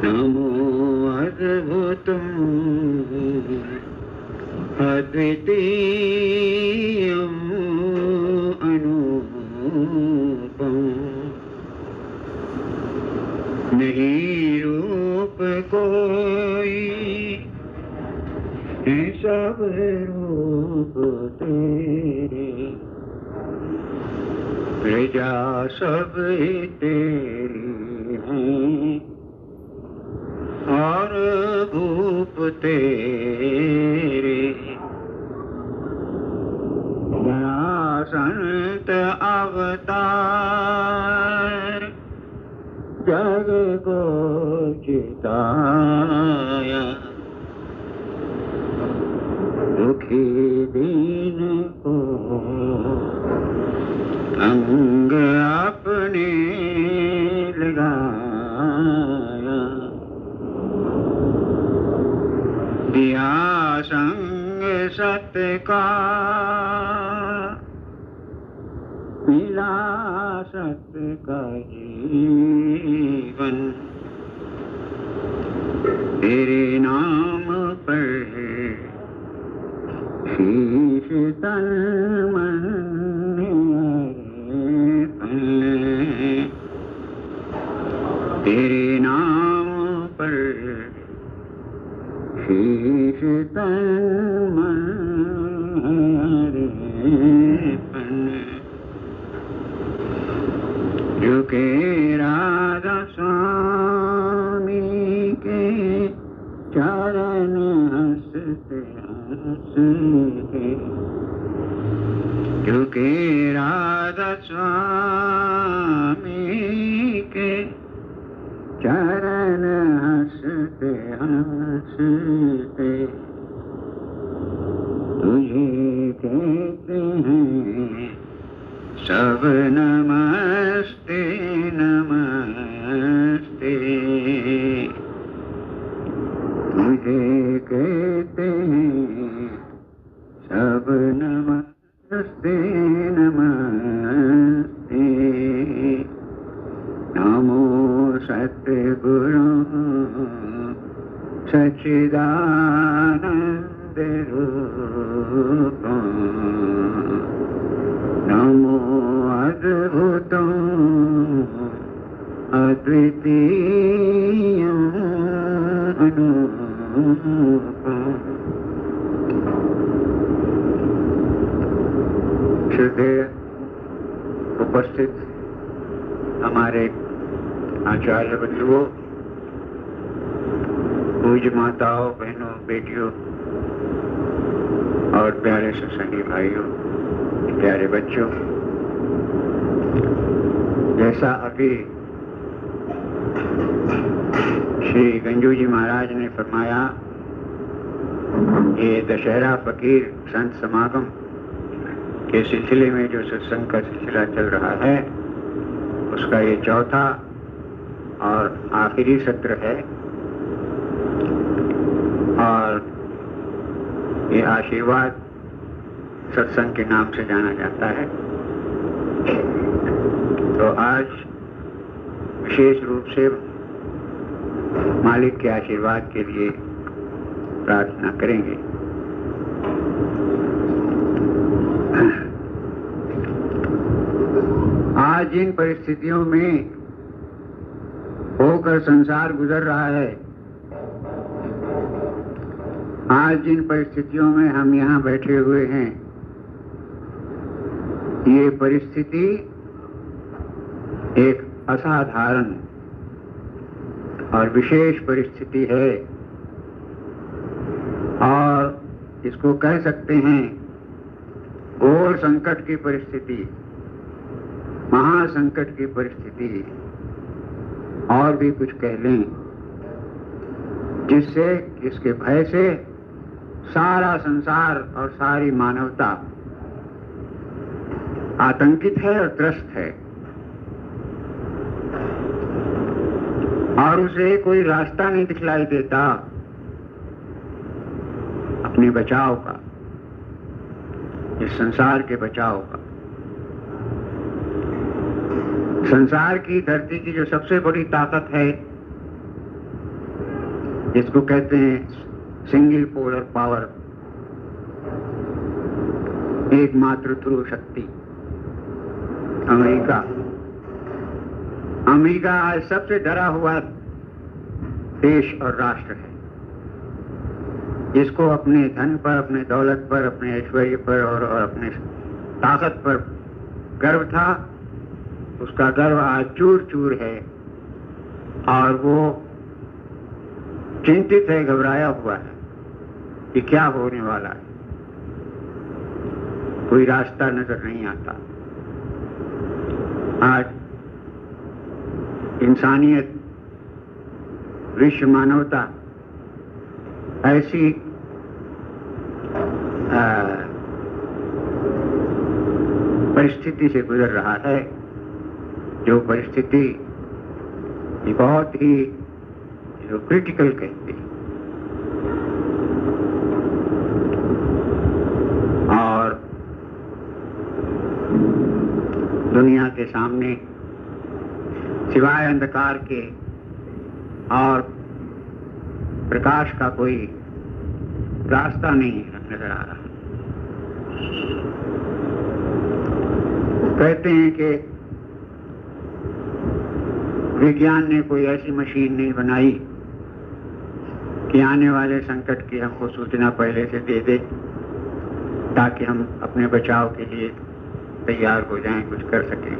नमो अद्भुतम् अद्वितीयम् अनूपम् नहीं रूप कोई है सब रूप तेरे प्रजा सब तेरी हैं और भूप तेरे दया संत अवतार जग को चिताया दुखी दीन को अंग अपने लगाया दिया संग सत्य का मिला सत्य का जीवन तेरे नाम पर शीश तन मन तेरे नाम पर शीश तन मन झुके राधा स्वामी के चरण हंसते हंसते झुके राधा स्वामी के चरण हंसते हंसते तुझे कहते हैं सब नमस्ते नमस्ते तुझे कहते हैं सब नमस्ते नमस्ते नमो सतगुरु सच्चिदानंद रूप नमो अद्भुतम् अद्वितीयम् अनूपम् श्रद्धेय उपस्थित हमारे आचार्य बंधुओं, पूज्य माताओं, बहनों, बेटियों और प्यारे सत्संगी भाइयों, प्यारे बच्चों, जैसा अभी श्री गंजू जी महाराज ने फरमाया, ये दशहरा फकीर संत समागम के सिलसिले में जो सत्संग का सिलसिला चल रहा है, उसका ये चौथा और आखिरी सत्र है। और ये आशीर्वाद सत्संग के नाम से जाना जाता है। तो आज विशेष रूप से मालिक के आशीर्वाद के लिए प्रार्थना करेंगे। आज जिन परिस्थितियों में होकर संसार गुजर रहा है, आज जिन परिस्थितियों में हम यहाँ बैठे हुए हैं, ये परिस्थिति एक असाधारण और विशेष परिस्थिति है और इसको कह सकते हैं घोर संकट की परिस्थिति, महासंकट की परिस्थिति, और भी कुछ कह लें, जिससे इसके भय से सारा संसार और सारी मानवता आतंकित है और त्रस्त है और उसे कोई रास्ता नहीं दिखलाई देता अपने बचाव का, इस संसार के बचाव का। संसार की धरती की जो सबसे बड़ी ताकत है, जिसको कहते हैं सिंगल पोलर पावर, एकमात्र ध्रुव शक्ति, अमेरिका। अमेरिका आज सबसे डरा हुआ देश और राष्ट्र है, जिसको अपने धन पर, अपने दौलत पर, अपने ऐश्वर्य पर और अपने ताकत पर गर्व था। उसका गर्व आज चूर चूर है और वो चिंतित है, घबराया हुआ है कि क्या होने वाला है। कोई रास्ता नजर नहीं आता। आज इंसानियत, विश्व मानवता ऐसी परिस्थिति से गुजर रहा है, जो परिस्थिति बहुत ही क्रिटिकल कहती है। और दुनिया के सामने सिवाय अंधकार के और प्रकाश का कोई रास्ता नहीं नजर आ रहा। कहते हैं कि विज्ञान ने कोई ऐसी मशीन नहीं बनाई कि आने वाले संकट की हमको सूचना पहले से दे दे, ताकि हम अपने बचाव के लिए तैयार हो जाएं, कुछ कर सकें।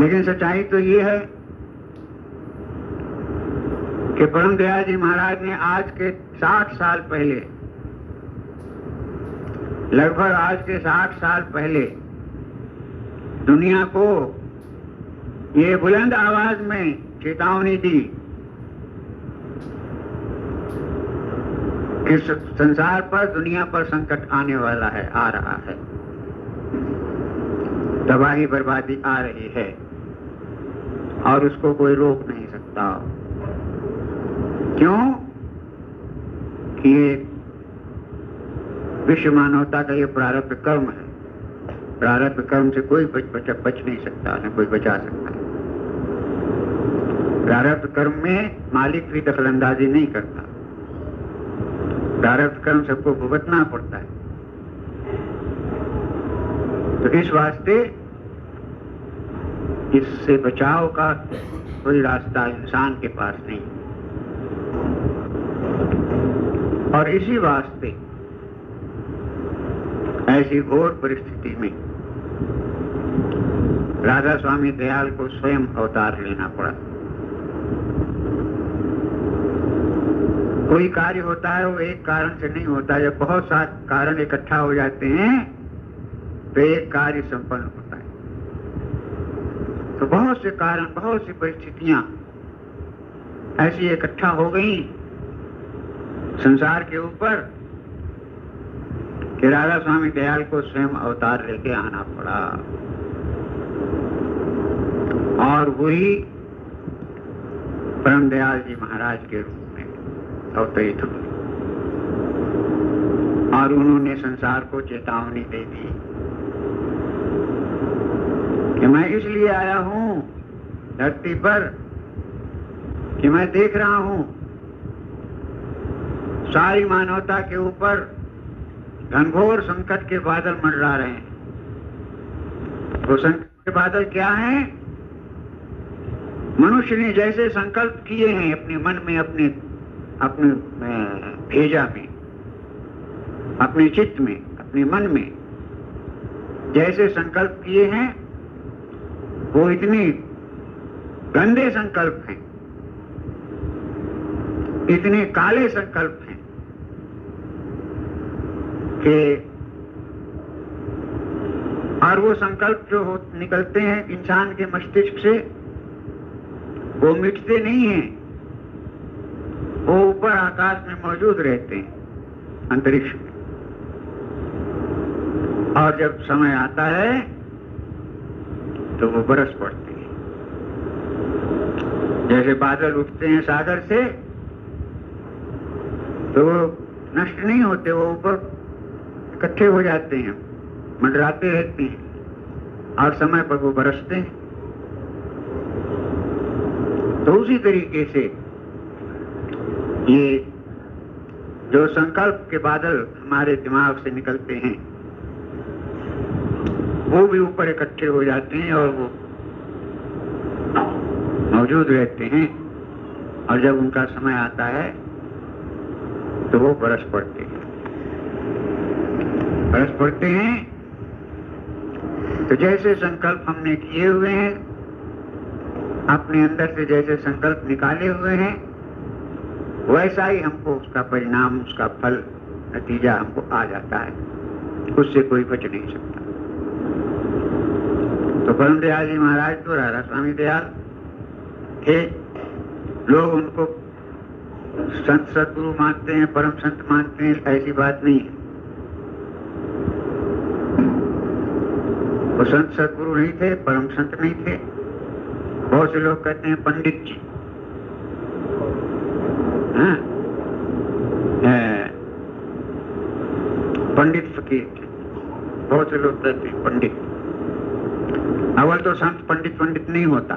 लेकिन सच्चाई तो ये है कि परम दयाल जी महाराज ने आज के 60 साल पहले, लगभग आज के 60 साल पहले दुनिया को ये बुलंद आवाज में चेतावनी दी कि संसार पर, दुनिया पर संकट आने वाला है, आ रहा है, तबाही बर्बादी आ रही है और उसको कोई रोक नहीं सकता। क्यों? कि ये विश्व मानवता का ये प्रारब्ध कर्म है। प्रारब्ध कर्म से कोई बच नहीं सकता, न कोई बचा सकता। प्रारब्ध कर्म में मालिक भी दखलंदाजी नहीं करता। प्रारब्ध कर्म सबको भुगतना पड़ता है। तो इस वास्ते इससे बचाव का कोई रास्ता इंसान के पास नहीं। और इसी वास्ते ऐसी घोर परिस्थिति में राधा स्वामी दयाल को स्वयं अवतार लेना पड़ा। कोई कार्य होता है वो एक कारण से नहीं होता। जब बहुत सारे कारण इकट्ठा हो जाते हैं तो एक कार्य संपन्न होता है। तो बहुत से कारण, बहुत सी परिस्थितियां ऐसी इकट्ठा हो गई संसार के ऊपर कि राधा स्वामी दयाल को स्वयं अवतार लेके आना पड़ा। और वही परम दयाल जी महाराज के रूप में अवतरित हुए और उन्होंने संसार को चेतावनी दे दी कि मैं इसलिए आया हूं धरती पर कि मैं देख रहा हूं सारी मानवता के ऊपर घनघोर संकट के बादल मंडरा रहे हैं। वो संकट के बादल क्या हैं? मनुष्य ने जैसे संकल्प किए हैं अपने मन में, अपने भेजा में, अपने चित्त में, अपने मन में जैसे संकल्प किए हैं, वो इतने गंदे संकल्प हैं, इतने काले संकल्प हैं कि और वो संकल्प जो निकलते हैं इंसान के मस्तिष्क से, वो मिटते नहीं हैं। वो ऊपर आकाश में मौजूद रहते हैं, अंतरिक्ष में। और जब समय आता है तो वो बरस पड़ते हैं। जैसे बादल उठते हैं सागर से तो वो नष्ट नहीं होते, वो ऊपर इकट्ठे हो जाते हैं, मंडराते रहते हैं। और समय पर वो बरसते हैं। तो उसी तरीके से ये जो संकल्प के बादल हमारे दिमाग से निकलते हैं वो भी ऊपर इकट्ठे हो जाते हैं और वो मौजूद रहते हैं, और जब उनका समय आता है तो वो बरस पड़ते हैं। बरस पड़ते हैं तो जैसे संकल्प हमने किए हुए हैं, अपने अंदर से जैसे संकल्प निकाले हुए हैं, वैसा ही हमको उसका परिणाम, उसका फल, नतीजा हमको आ जाता है। उससे कोई बच नहीं सकता। तो परम दयाल जी महाराज तो राधा स्वामी दयाल थे। लोग उनको संत सद्गुरु मानते हैं, परम संत मानते हैं, ऐसी बात नहीं है। वो संत सद्गुरु नहीं थे, परम संत नहीं थे। बहुत से लोग कहते हैं पंडित जी, हाँ, पंडित फकीर थे। बहुत से लोग कहते हैं पंडित। अव्वल तो संत पंडित नहीं होता।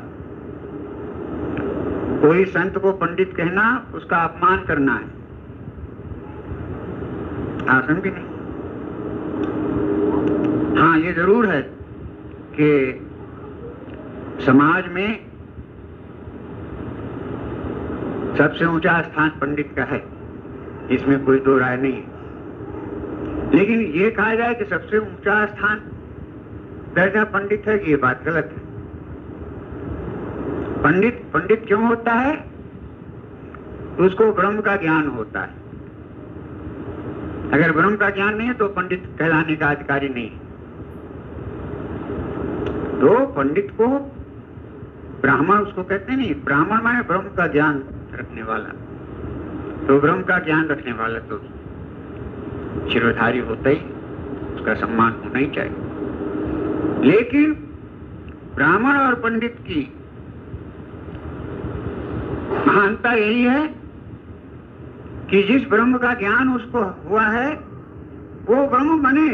कोई संत को पंडित कहना उसका अपमान करना है, आसन भी नहीं। हाँ, ये जरूर है कि समाज में सबसे ऊंचा स्थान पंडित का है, इसमें कोई दो राय नहीं है। लेकिन ये कहा जाए कि सबसे ऊंचा स्थान दर्जा पंडित है, ये बात गलत है। पंडित क्यों होता है? उसको ब्रह्म का ज्ञान होता है। अगर ब्रह्म का ज्ञान नहीं है तो पंडित कहलाने का अधिकारी नहीं है। तो पंडित को ब्राह्मण उसको कहते नहीं। ब्राह्मण माने ब्रह्म का ज्ञान रखने वाला। तो ब्रह्म का ज्ञान रखने वाला तो शिरोधारी होता ही, उसका सम्मान होना ही चाहिए। लेकिन ब्राह्मण और पंडित की महानता यही है कि जिस ब्रह्म का ज्ञान उसको हुआ है वो ब्रह्म बने।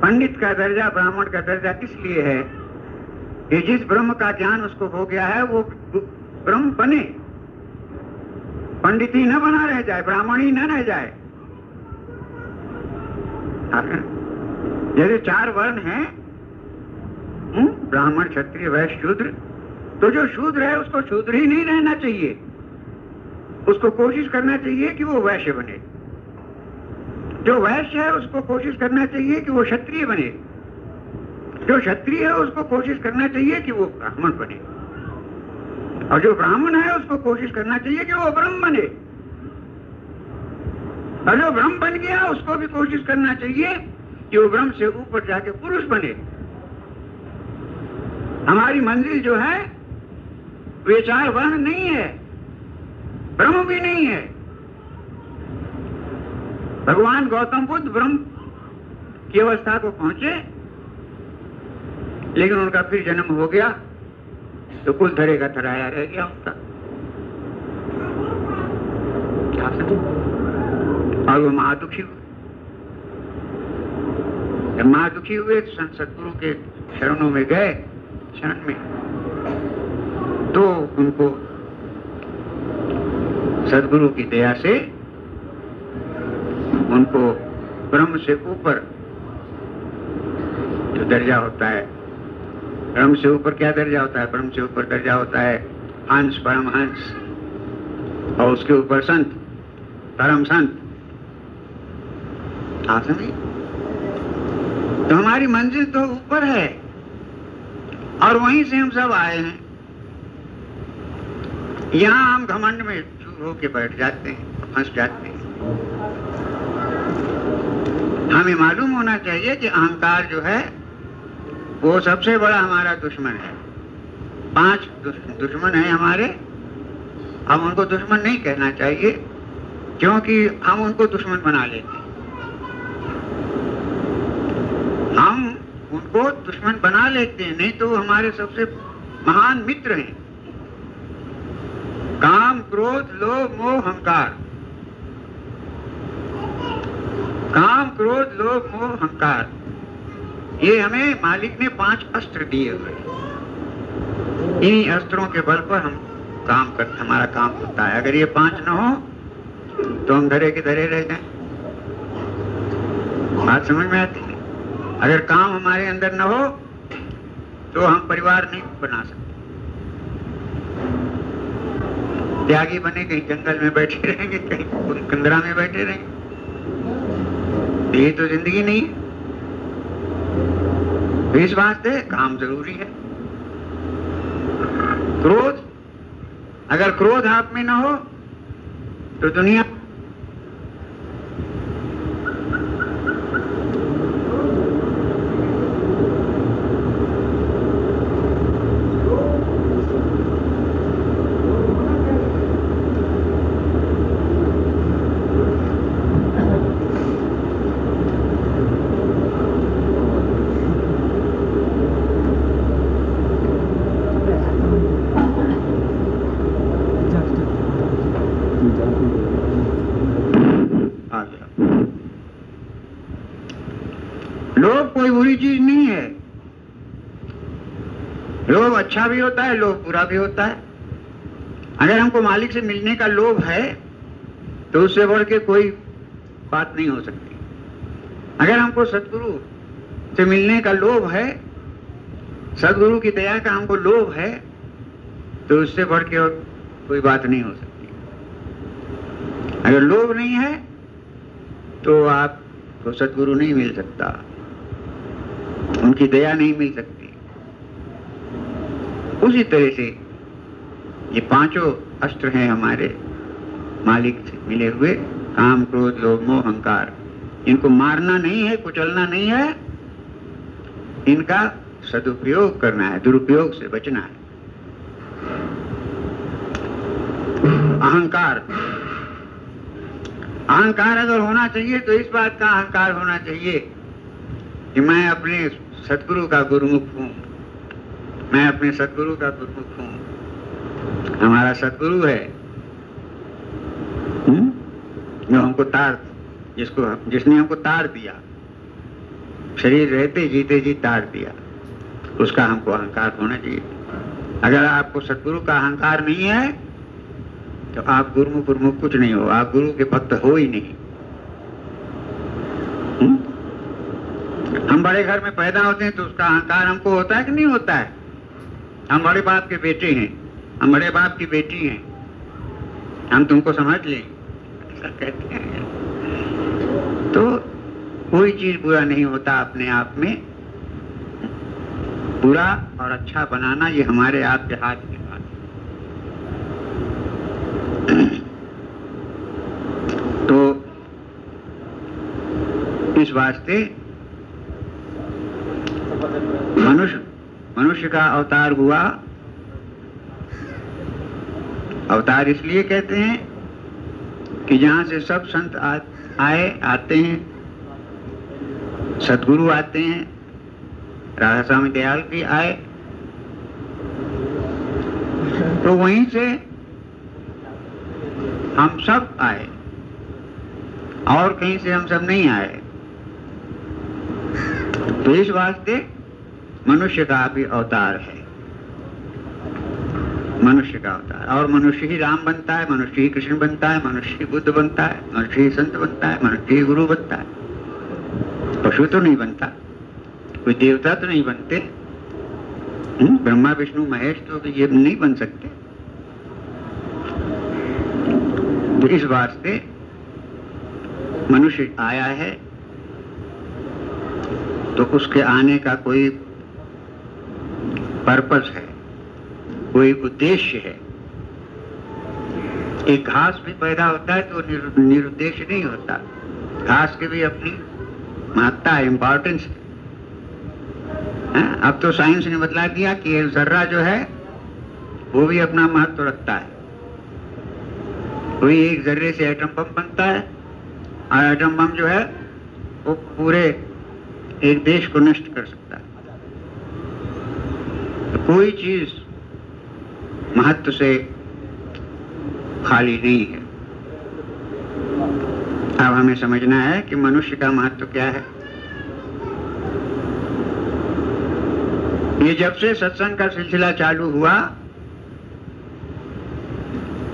पंडित का दर्जा, ब्राह्मण का दर्जा किस लिए है कि जिस ब्रह्म का ज्ञान उसको हो गया है वो ब्रह्म बने। पंडित ही न बना रह जाए, ब्राह्मण ही न रह जाए। जैसे 4 वर्ण हैं, ब्राह्मण, क्षत्रिय, वैश्य, शूद्र, तो जो शूद्र है उसको शूद्र ही नहीं रहना चाहिए, उसको कोशिश करना चाहिए कि वो वैश्य बने। जो वैश्य है उसको कोशिश करना चाहिए कि वो क्षत्रिय बने। जो क्षत्रिय है उसको कोशिश करना चाहिए कि वो ब्राह्मण बने। और जो ब्राह्मण है उसको कोशिश करना चाहिए कि वो ब्रह्म बने। और जो ब्रह्म बन गया उसको भी कोशिश करना चाहिए कि वो ब्रह्म से ऊपर जाके पुरुष बने। हमारी मंजिल जो है वे 4 वर्ण नहीं है, ब्रह्म भी नहीं है। भगवान गौतम बुद्ध ब्रह्म की अवस्था को पहुंचे, लेकिन उनका फिर जन्म हो गया तो कुल धरे का धराया रह गया उनका। और वो महादुखी हुए। जब महादुखी हुए तो संत सद्गुरु के शरणों में गए, शरण में, तो उनको सद्गुरु की दया से उनको ब्रह्म से ऊपर जो दर्जा होता है, ब्रह्म से ऊपर क्या दर्जा होता है? ब्रह्म से ऊपर दर्जा होता है हंस, परमहंस, और उसके ऊपर संत, परम संत। तो हमारी मंजिल तो ऊपर है और वहीं से हम सब आए हैं। यहां हम घमंड में चूर होके बैठ जाते हैं, फंस जाते हैं। हमें मालूम होना चाहिए कि अहंकार जो है वो सबसे बड़ा हमारा दुश्मन है। 5 दुश्मन है हमारे। हम उनको दुश्मन नहीं कहना चाहिए, क्योंकि हम उनको दुश्मन बना लेते हैं। हम उनको दुश्मन बना लेते हैं, नहीं तो हमारे सबसे महान मित्र हैं। काम, क्रोध, लोभ, मोह, अहंकार, काम, क्रोध, लोभ, मोह, अहंकार, ये हमें मालिक ने 5 अस्त्र दिए हुए। इन्हीं अस्त्रों के बल पर हम काम करते, हमारा काम होता है। अगर ये 5 न हो तो हम धरे के धरे रह जाएं। बात समझ में आती है? अगर काम हमारे अंदर न हो तो हम परिवार नहीं बना सकते। त्यागी बने कहीं जंगल में बैठे रहेंगे, कहीं कंदरा में बैठे रहेंगे, ये तो जिंदगी नहीं है। इस वास्ते काम जरूरी है। क्रोध, अगर क्रोध आप में न हो तो दुनिया लोभ कोई बुरी चीज नहीं है। लोभ अच्छा भी होता है, लोभ बुरा भी होता है। अगर हमको मालिक से मिलने का लोभ है तो उससे बढ़ के कोई बात नहीं हो सकती। अगर हमको सद्गुरु से मिलने का लोभ है, सद्गुरु की दया का हमको लोभ है, तो उससे बढ़ के और कोई बात नहीं हो सकती। अगर लोभ नहीं है तो आपको सद्गुरु नहीं मिल सकता, उनकी दया नहीं मिल सकती। उसी तरह से ये 5 अस्त्र हैं हमारे मालिक से मिले हुए, काम, क्रोध, लोभ, मोह, अहंकार। इनको मारना नहीं है, कुचलना नहीं है, इनका सदुपयोग करना है, दुरुपयोग से बचना है। अहंकार, अहंकार अगर होना चाहिए तो इस बात का अहंकार होना चाहिए कि मैं अपने सद्गुरु का गुरुमुख हूं, मैं अपने सद्गुरु का गुरुमुख हूं। हमारा सद्गुरु है जो हमको जिसने हमको तार दिया, शरीर रहते जीते जी तार दिया, उसका हमको अहंकार होना चाहिए। अगर आपको सद्गुरु का अहंकार नहीं है तो आप गुरुमुख कुछ नहीं हो, आप गुरु के भक्त हो ही नहीं। हम बड़े घर में पैदा होते हैं तो उसका अहंकार हमको होता है कि नहीं होता है? हम बड़े बाप के बेटे हैं, हम बड़े बाप की बेटी हैं, हम तुमको समझ लें, ऐसा कहते हैं। तो कोई चीज बुरा नहीं होता अपने आप में। बुरा और अच्छा बनाना ये हमारे आपके हाथ में बात है। तो इस वास्ते मनुष्य का अवतार हुआ। अवतार इसलिए कहते हैं कि जहां से सब संत आते हैं, सद्गुरु आते हैं, राधा स्वामी दयाल भी आए, तो वहीं से हम सब आए, और कहीं से हम सब नहीं आए। तो इस वास्ते मनुष्य का भी अवतार है, मनुष्य का अवतार। और मनुष्य ही राम बनता है, मनुष्य ही कृष्ण बनता है, मनुष्य ही बुद्ध बनता है, मनुष्य ही संत बनता है, मनुष्य ही गुरु बनता है। पशु तो नहीं बनता, कोई देवता तो नहीं बनते, ब्रह्मा विष्णु महेश तो ये नहीं बन सकते। तो इस वास्ते मनुष्य आया है तो उसके आने का कोई पर्पस है, कोई उद्देश्य है। एक घास भी पैदा होता है तो निरुद्देश्य नहीं होता, घास की भी अपनी महत्ता है, इंपॉर्टेंस है। अब तो साइंस ने बतला दिया कि जर्रा जो है वो भी अपना महत्व रखता है। कोई एक जर्रे से एटम बम बनता है, और एटम बम जो है वो पूरे एक देश को नष्ट कर सकता है। तो कोई चीज महत्व से खाली नहीं है। अब हमें समझना है कि मनुष्य का महत्व क्या है। ये जब से सत्संग का सिलसिला चालू हुआ,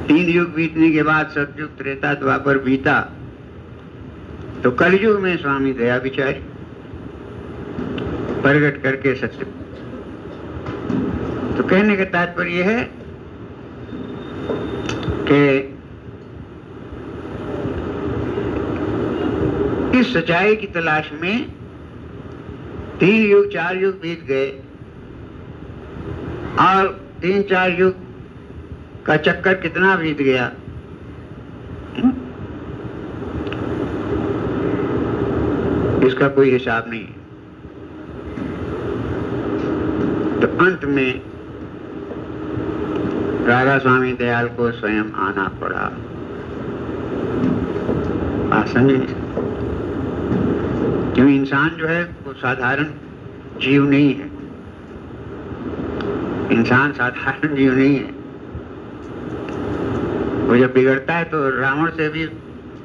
3 युग बीतने के बाद सतयुग त्रेता द्वापर बीता, तो कलयुग में स्वामी दया विचारी प्रकट करके सत्य। तो कहने का तात्पर्य है कि इस सच्चाई की तलाश में 3 युग 4 युग बीत गए और 3-4 युग का चक्कर कितना बीत गया, इसका कोई हिसाब नहीं है। तो अंत में राधा स्वामी दयाल को स्वयं आना पड़ा। आसान नहीं, क्यों इंसान जो है वो साधारण जीव नहीं है। इंसान साधारण जीव नहीं है। वो जब बिगड़ता है तो रावण से भी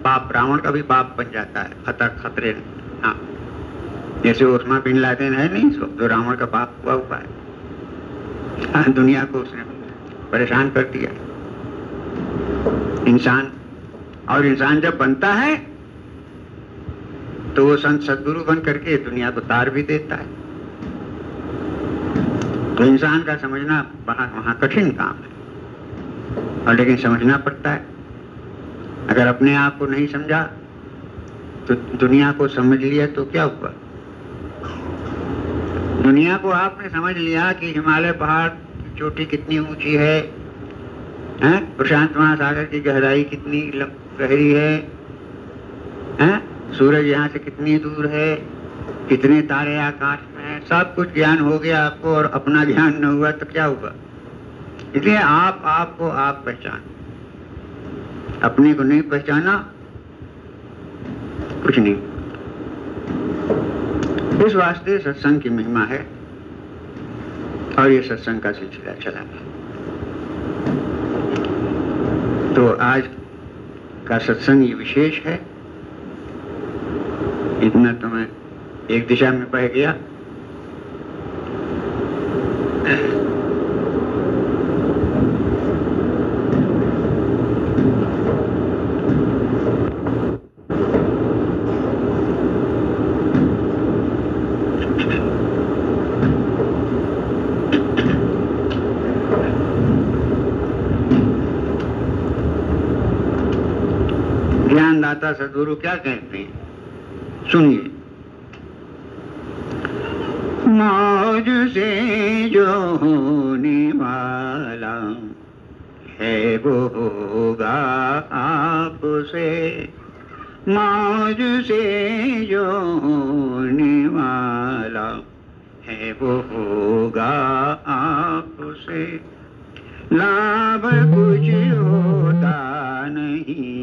पाप, रावण का भी पाप बन जाता है, खतरे। हाँ, जैसे ओस्मा बिन लादेन है नहीं, जो रावण का पाप हुआ है। हाँ, दुनिया को उसने परेशान कर दिया इंसान। और इंसान जब बनता है तो वो संत सद्गुरु बन करके दुनिया को तार भी देता है। तो इंसान का समझना वहां कठिन काम है, और लेकिन समझना पड़ता है। अगर अपने आप को नहीं समझा तो दुनिया को समझ लिया तो क्या हुआ। दुनिया को आपने समझ लिया कि हिमालय पहाड़ की चोटी कितनी ऊंची है, प्रशांत महासागर की गहराई कितनी गहरी है, सूरज यहाँ से कितनी दूर है, कितने तारे आकाश में हैं, सब कुछ ज्ञान हो गया आपको, और अपना ज्ञान न हुआ तो क्या हुआ। इसलिए आपको आप पहचान, अपने को नहीं पहचाना कुछ नहीं। इस वास्ते सत्संग की महिमा है, और ये सत्संग का सिलसिला चला है। तो आज का सत्संग ये विशेष है। इतना तो मैं एक दिशा में बह गया। ज्ञानदाता सद्गुरु क्या कहते हैं, सुनिए। मौज से जो होने वाला है वो होगा आपसे, मौज से जो होने वाला है वो होगा आपसे। लाभ कुछ होता नहीं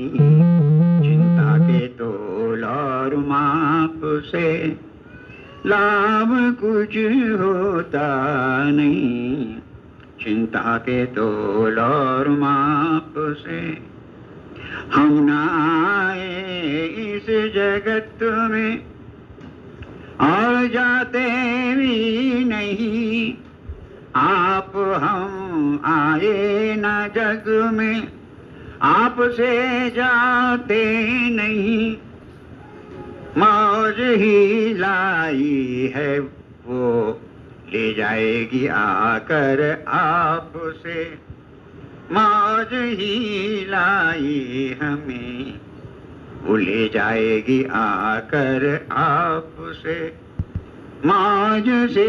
चिंता के तोल और माप से, लाभ कुछ होता नहीं चिंता के तोल और माप से। हम न आए इस जगत में और जाते भी नहीं, आप हम आए न जग में आपसे जाते नहीं। मौज ही लाई है वो ले जाएगी आकर आपसे, मौज ही लाई हमें वो ले जाएगी आकर आपसे। मौज से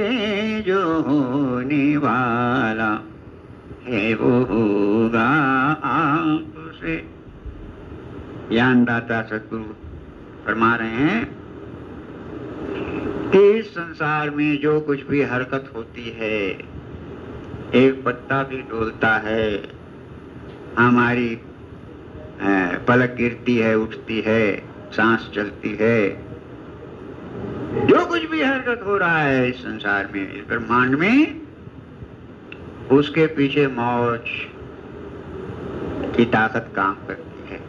जो होने वाला है वो होगा आपसे। ज्ञानदाता सद्गुरु फरमा रहे हैं कि इस संसार में जो कुछ भी हरकत होती है, एक पत्ता भी डोलता है, हमारी पलक गिरती है, उठती है, सांस चलती है, जो कुछ भी हरकत हो रहा है इस संसार में, इस ब्रह्मांड में, उसके पीछे मौज की ताकत काम करती है।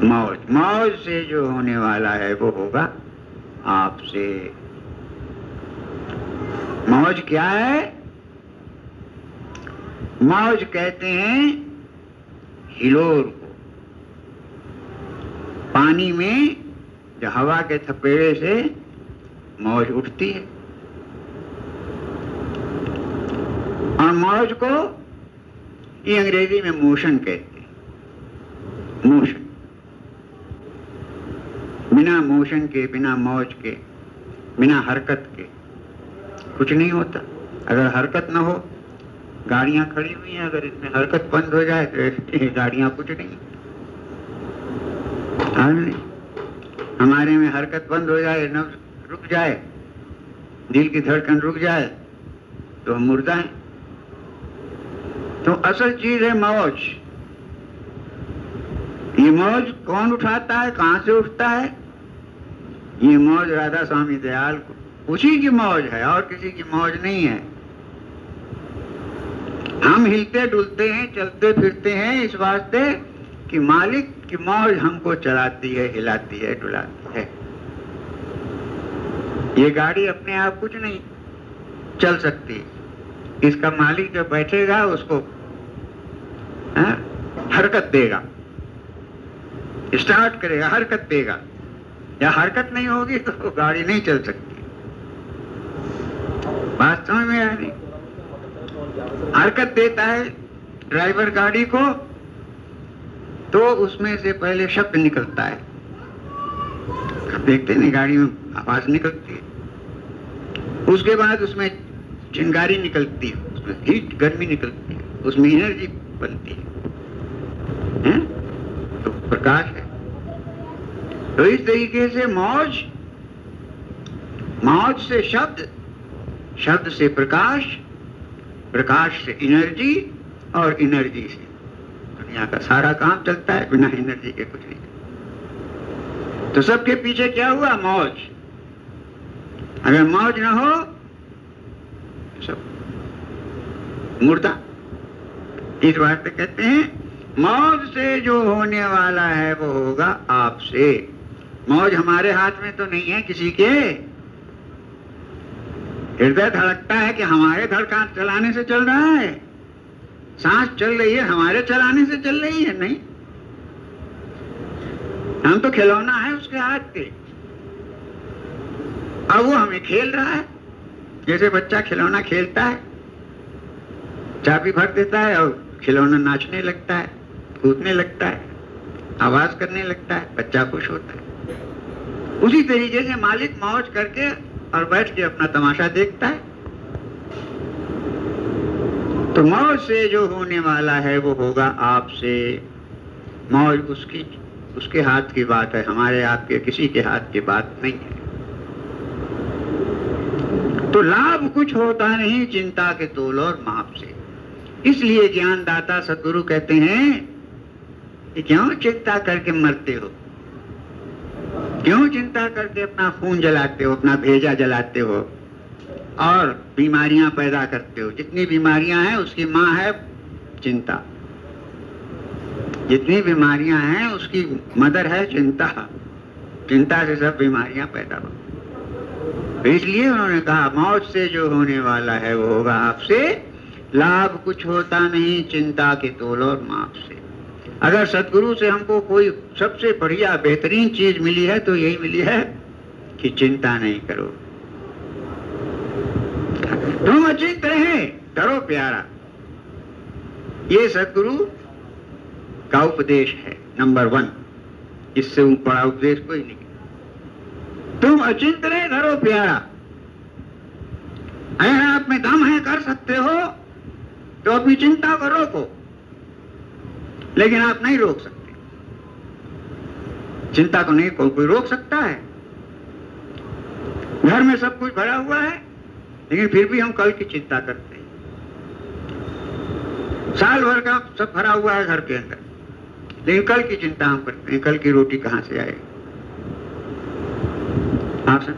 मौज, मौज से जो होने वाला है वो होगा आपसे। मौज क्या है? मौज कहते हैं हिलोर को, पानी में जो हवा के थपेड़े से मौज उठती है। और मौज को ये अंग्रेजी में मोशन कहते हैं। मोशन, बिना मोशन के, बिना मौज के, बिना हरकत के कुछ नहीं होता। अगर हरकत ना हो, गाड़ियां खड़ी हुई हैं, अगर इसमें हरकत बंद हो जाए तो ये गाड़ियां कुछ नहीं। हमारे में हरकत बंद हो जाए, नब्ज रुक जाए, दिल की धड़कन रुक जाए तो हम मुर्दा हैं। तो असल चीज है मौज। ये मौज कौन उठाता है, कहां से उठता है? ये मौज राधा स्वामी दयाल को, उसी की मौज है और किसी की मौज नहीं है। हम हिलते डुलते हैं, चलते फिरते हैं इस वास्ते कि मालिक की मौज हमको चलाती है, हिलाती है, डुलाती है। ये गाड़ी अपने आप कुछ नहीं चल सकती। इसका मालिक जो बैठेगा उसको हरकत देगा, स्टार्ट करेगा, हरकत देगा। या हरकत नहीं होगी तो वो गाड़ी नहीं चल सकती। बात समझ में आ रही? हरकत देता है ड्राइवर गाड़ी को तो उसमें से पहले शब्द निकलता है। देखते नहीं, गाड़ी में आवाज निकलती है, उसके बाद उसमें चिंगारी निकलती है, उसमें हीट, गर्मी निकलती है, उसमें एनर्जी बनती है, तो प्रकाश है। तो इस तरीके से मौज, मौज से शब्द, शब्द से प्रकाश, प्रकाश से एनर्जी और एनर्जी से दुनिया का सारा काम चलता है। बिना एनर्जी के कुछ नहीं। तो सबके पीछे क्या हुआ? मौज। अगर मौज ना हो सब मुर्दा। इस बात पे कहते हैं मौज से जो होने वाला है वो होगा आपसे। मौज हमारे हाथ में तो नहीं है किसी के। हृदय धड़कता है कि हमारे धड़कन चलाने से चल रहा है, सांस चल रही है हमारे चलाने से चल रही है? नहीं, हम तो खिलौना है उसके हाथ के, और वो हमें खेल रहा है। जैसे बच्चा खिलौना खेलता है, चाबी भर देता है और खिलौना नाचने लगता है, कूदने लगता है, आवाज करने लगता है, बच्चा खुश होता है। उसी तरीके से मालिक मौज करके और बैठ के अपना तमाशा देखता है। तो मौज से जो होने वाला है वो होगा आपसे। मौज उसकी, उसके हाथ की बात है, हमारे आपके किसी के हाथ की बात नहीं है। तो लाभ कुछ होता नहीं चिंता के तोल और माप से। इसलिए ज्ञानदाता सद्गुरु कहते हैं कि क्यों चिंता करके मरते हो, क्यों चिंता करके अपना खून जलाते हो, अपना भेजा जलाते हो और बीमारियां पैदा करते हो। जितनी बीमारियां हैं उसकी माँ है चिंता, जितनी बीमारियां हैं उसकी मदर है चिंता। चिंता से सब बीमारियां पैदा हो। इसलिए उन्होंने कहा मौज से जो होने वाला है वो होगा आपसे। लाभ कुछ होता नहीं चिंता के तोल और माप से। अगर सद्गुरु से हमको कोई सबसे बढ़िया बेहतरीन चीज मिली है तो यही मिली है कि चिंता नहीं करो, तुम अचिंत रहे, डरो प्यारा। ये सद्गुरु का उपदेश है नंबर 1। इससे बड़ा उपदेश कोई नहीं। तुम अचिंत रहे, डरो प्यारा। अगर आप में दम है, कर सकते हो तो अपनी चिंता को रोको, लेकिन आप नहीं रोक सकते। चिंता को नहीं कोई रोक सकता है। घर में सब कुछ भरा हुआ है लेकिन फिर भी हम कल की चिंता करते हैं। साल भर का सब भरा हुआ है घर के अंदर, लेकिन कल की चिंता हम करते हैं, कल की रोटी कहां से आएगी। आप समझ?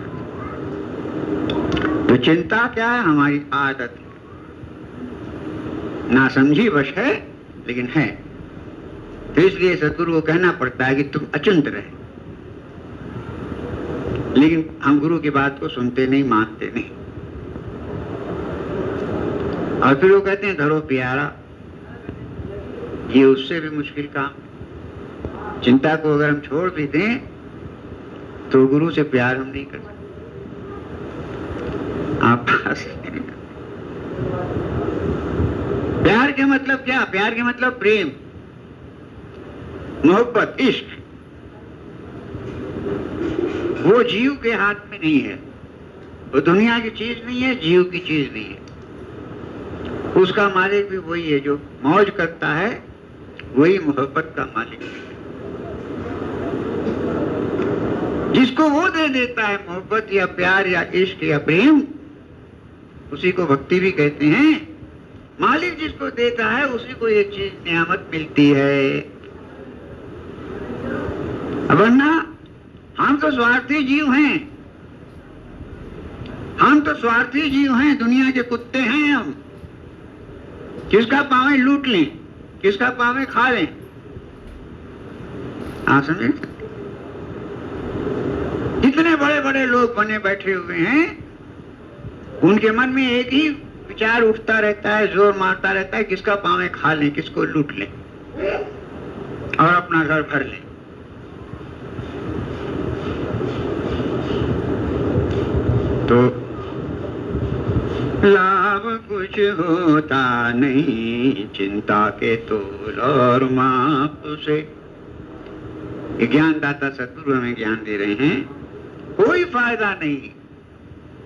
तो चिंता क्या है? हमारी आदत है, ना समझी वश है लेकिन है। तो इसलिए सदगुरु को कहना पड़ता है कि तुम अचिंत रहे। लेकिन हम गुरु की बात को सुनते नहीं, मानते नहीं, और फिर वो कहते हैं धरो प्यारा। ये उससे भी मुश्किल काम। चिंता को अगर हम छोड़ भी दें तो गुरु से प्यार हम नहीं कर सकते। आप प्यार के मतलब क्या? प्यार के मतलब प्रेम, मोहब्बत, इश्क। वो जीव के हाथ में नहीं है, वो दुनिया की चीज नहीं है, जीव की चीज नहीं है। उसका मालिक भी वही है, जो मौज करता है वही मोहब्बत का मालिक है। जिसको वो दे देता है मोहब्बत या प्यार या इश्क या प्रेम, उसी को भक्ति भी कहते हैं। मालिक जिसको देता है उसी को ये चीज नियामत मिलती है। वरना हम तो स्वार्थी जीव हैं, हम तो स्वार्थी जीव हैं, दुनिया के कुत्ते हैं हम। किसका पावे लूट लें, किसका पावे खा लें। आप समझे? इतने बड़े बड़े लोग बने बैठे हुए हैं, उनके मन में एक ही विचार उठता रहता है, जोर मारता रहता है, किसका पावे खा लें, किसको लूट लें और अपना घर भर लें। तो लाभ कुछ होता नहीं चिंता के तोल और माप से। ज्ञानदाता सद्गुरु हमें ज्ञान दे रहे हैं, कोई फायदा नहीं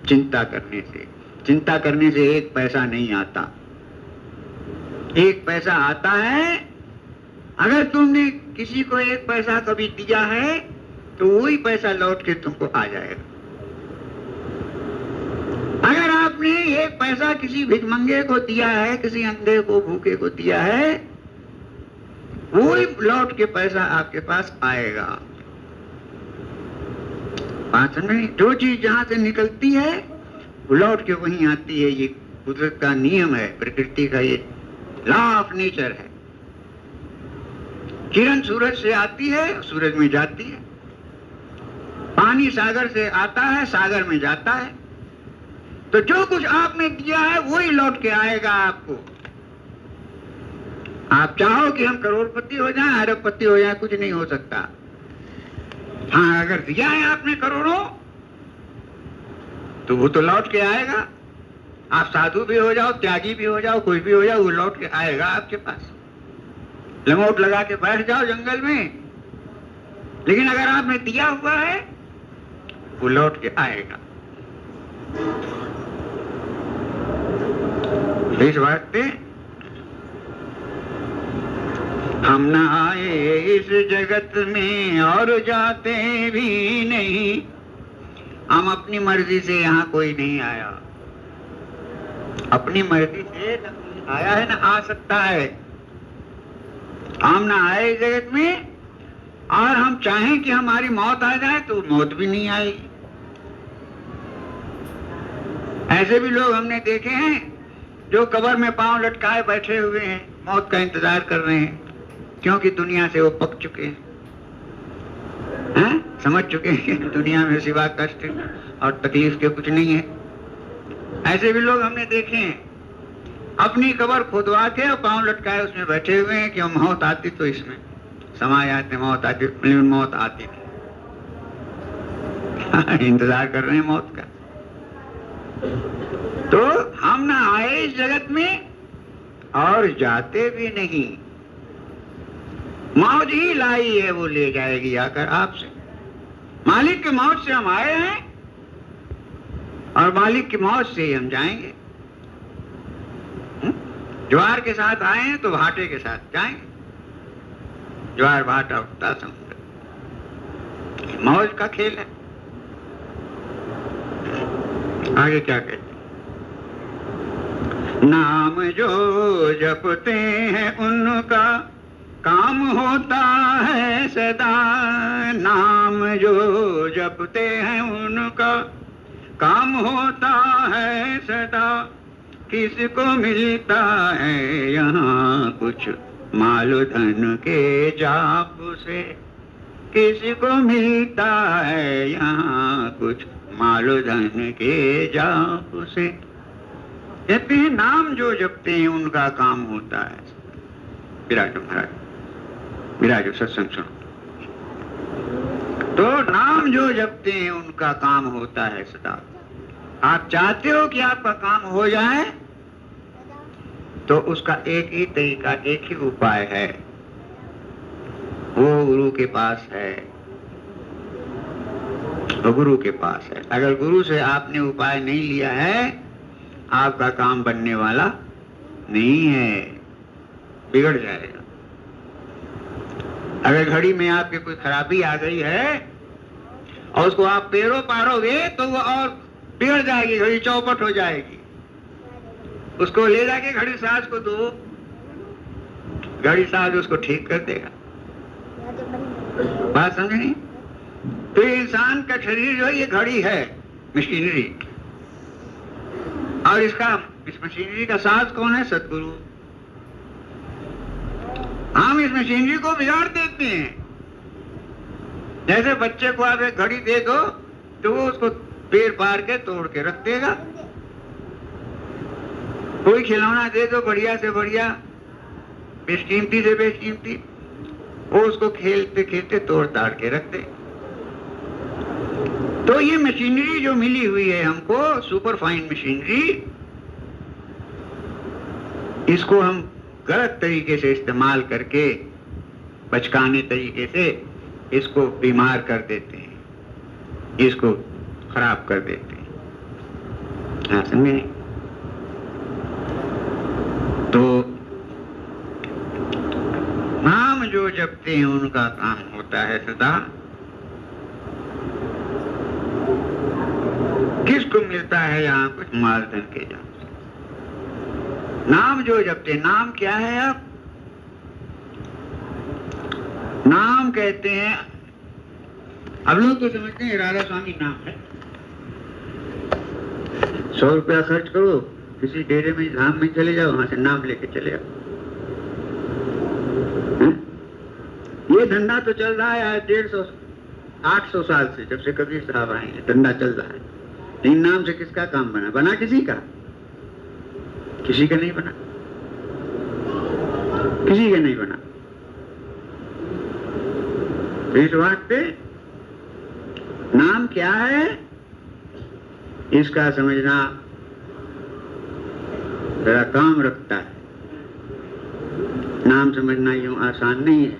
चिंता करने से। चिंता करने से एक पैसा नहीं आता। एक पैसा आता है अगर तुमने किसी को एक पैसा कभी दिया है तो वही पैसा लौट के तुमको आ जाएगा। अगर आपने एक पैसा किसी भिखमंगे को दिया है, किसी अंधे को, भूखे को दिया है, वही लौट के पैसा आपके पास आएगा। बात समझ? जो चीज जहां से निकलती है वो लौट के वहीं आती है। ये कुदरत का नियम है, प्रकृति का ये लॉ ऑफ नेचर है। किरण सूरज से आती है, सूरज में जाती है। पानी सागर से आता है, सागर में जाता है। तो जो कुछ आपने दिया है वही लौट के आएगा आपको। आप चाहो कि हम करोड़पति हो जाएं, अरबपति हो जाएं, कुछ नहीं हो सकता। हाँ, अगर दिया है आपने करोड़ों तो वो तो लौट के आएगा। आप साधु भी हो जाओ, त्यागी भी हो जाओ, कोई भी हो जाओ, वो लौट के आएगा आपके पास। लंगोट लगा के बैठ जाओ जंगल में, लेकिन अगर आपने दिया हुआ है वो लौट के आएगा। इस वास्ते हम न आए इस जगत में और जाते भी नहीं। हम अपनी मर्जी से यहाँ कोई नहीं आया, अपनी मर्जी से न आया है न आ सकता है। हम न आए इस जगत में, और हम चाहें कि हमारी मौत आ जाए तो मौत भी नहीं आएगी। ऐसे भी लोग हमने देखे हैं जो कब्र में पांव लटकाए बैठे हुए हैं, मौत का इंतजार कर रहे हैं, क्योंकि दुनिया से वो पक चुके हैं, समझ चुके हैं दुनिया में सिवा कष्ट और तकलीफ के कुछ नहीं है। ऐसे भी लोग हमने देखे हैं, अपनी कब्र खुदवा के और पांव लटकाए उसमें बैठे हुए हैं कि मौत आती तो इसमें समा जाते, मौत आती, लेकिन मौत आती थी। इंतजार कर रहे हैं मौत का। तो हम ना आए इस जगत में और जाते भी नहीं। मौज ही लाई है, वो ले जाएगी आकर आपसे। मालिक की मौज से हम आए हैं और मालिक की मौज से ही हम जाएंगे। ज्वार के साथ आए हैं तो भाटे के साथ जाएंगे। ज्वार भाटा उठता समुद्र, मौज का खेल है। आगे क्या कहते? नाम जो जपते हैं उनका काम होता है सदा। नाम जो जपते हैं उनका काम होता है सदा। किसको मिलता है यहाँ कुछ माल धन के जाप से किसी को मिलता है यहाँ कुछ, माल धन के जाप से। कहते हैं नाम जो जपते हैं उनका काम होता है। विराजो महाराज, विराजो, सत्संग सुनो। तो नाम जो जपते हैं उनका काम होता है सदा। आप चाहते हो कि आपका काम हो जाए तो उसका एक ही तरीका, एक ही उपाय है, वो गुरु के पास है, वो गुरु के पास है। अगर गुरु से आपने उपाय नहीं लिया है आपका काम बनने वाला नहीं है, बिगड़ जाएगा। अगर घड़ी में आपके कोई खराबी आ गई है और उसको आप पैरों पारोगे तो वो और बिगड़ जाएगी, घड़ी चौपट हो जाएगी। उसको ले जाके घड़ी साज को दो, घड़ी साज उसको ठीक कर देगा। बात समझ नहीं? तो इंसान का शरीर जो है ये घड़ी है, मशीनरी, और इस मशीनरी का साज कौन है? सतगुरु। हम इस मशीनरी को बिगाड़ देते हैं। जैसे बच्चे को आप एक घड़ी दे दो तो वो उसको पैर पार के तोड़ के रख देगा। कोई खिलौना दे दो बढ़िया से बढ़िया, बेशकीमती से बेशकीमती, वो उसको खेलते खेलते तोड़ ताड़ के रख दे। तो ये मशीनरी जो मिली हुई है हमको, सुपर फाइन मशीनरी, इसको हम गलत तरीके से इस्तेमाल करके, बचकाने तरीके से इसको बीमार कर देते हैं, इसको खराब कर देते हैं। हाँ, समझे? तो नाम जो जपते हैं उनका काम होता है सदा। किसको मिलता है यहाँ कुछ? माल धन के जाप से। नाम जो जपते, नाम क्या है? आप नाम कहते हैं, अब लोग तो समझते हैं राधा स्वामी नाम है। 100 रुपया खर्च करो, किसी डेरे में धाम में चले जाओ, वहां से नाम लेके चले आओ। ये धंधा तो चल रहा है 800 साल से, जब से कबीर साहब आए हैं धंधा चल रहा है। लेकिन नाम से किसका काम बना? बना किसी का? किसी का नहीं बना, किसी का नहीं बना। तो इस वास्ते नाम क्या है इसका समझना जरा काम रखता है। नाम समझना यूं आसान नहीं है।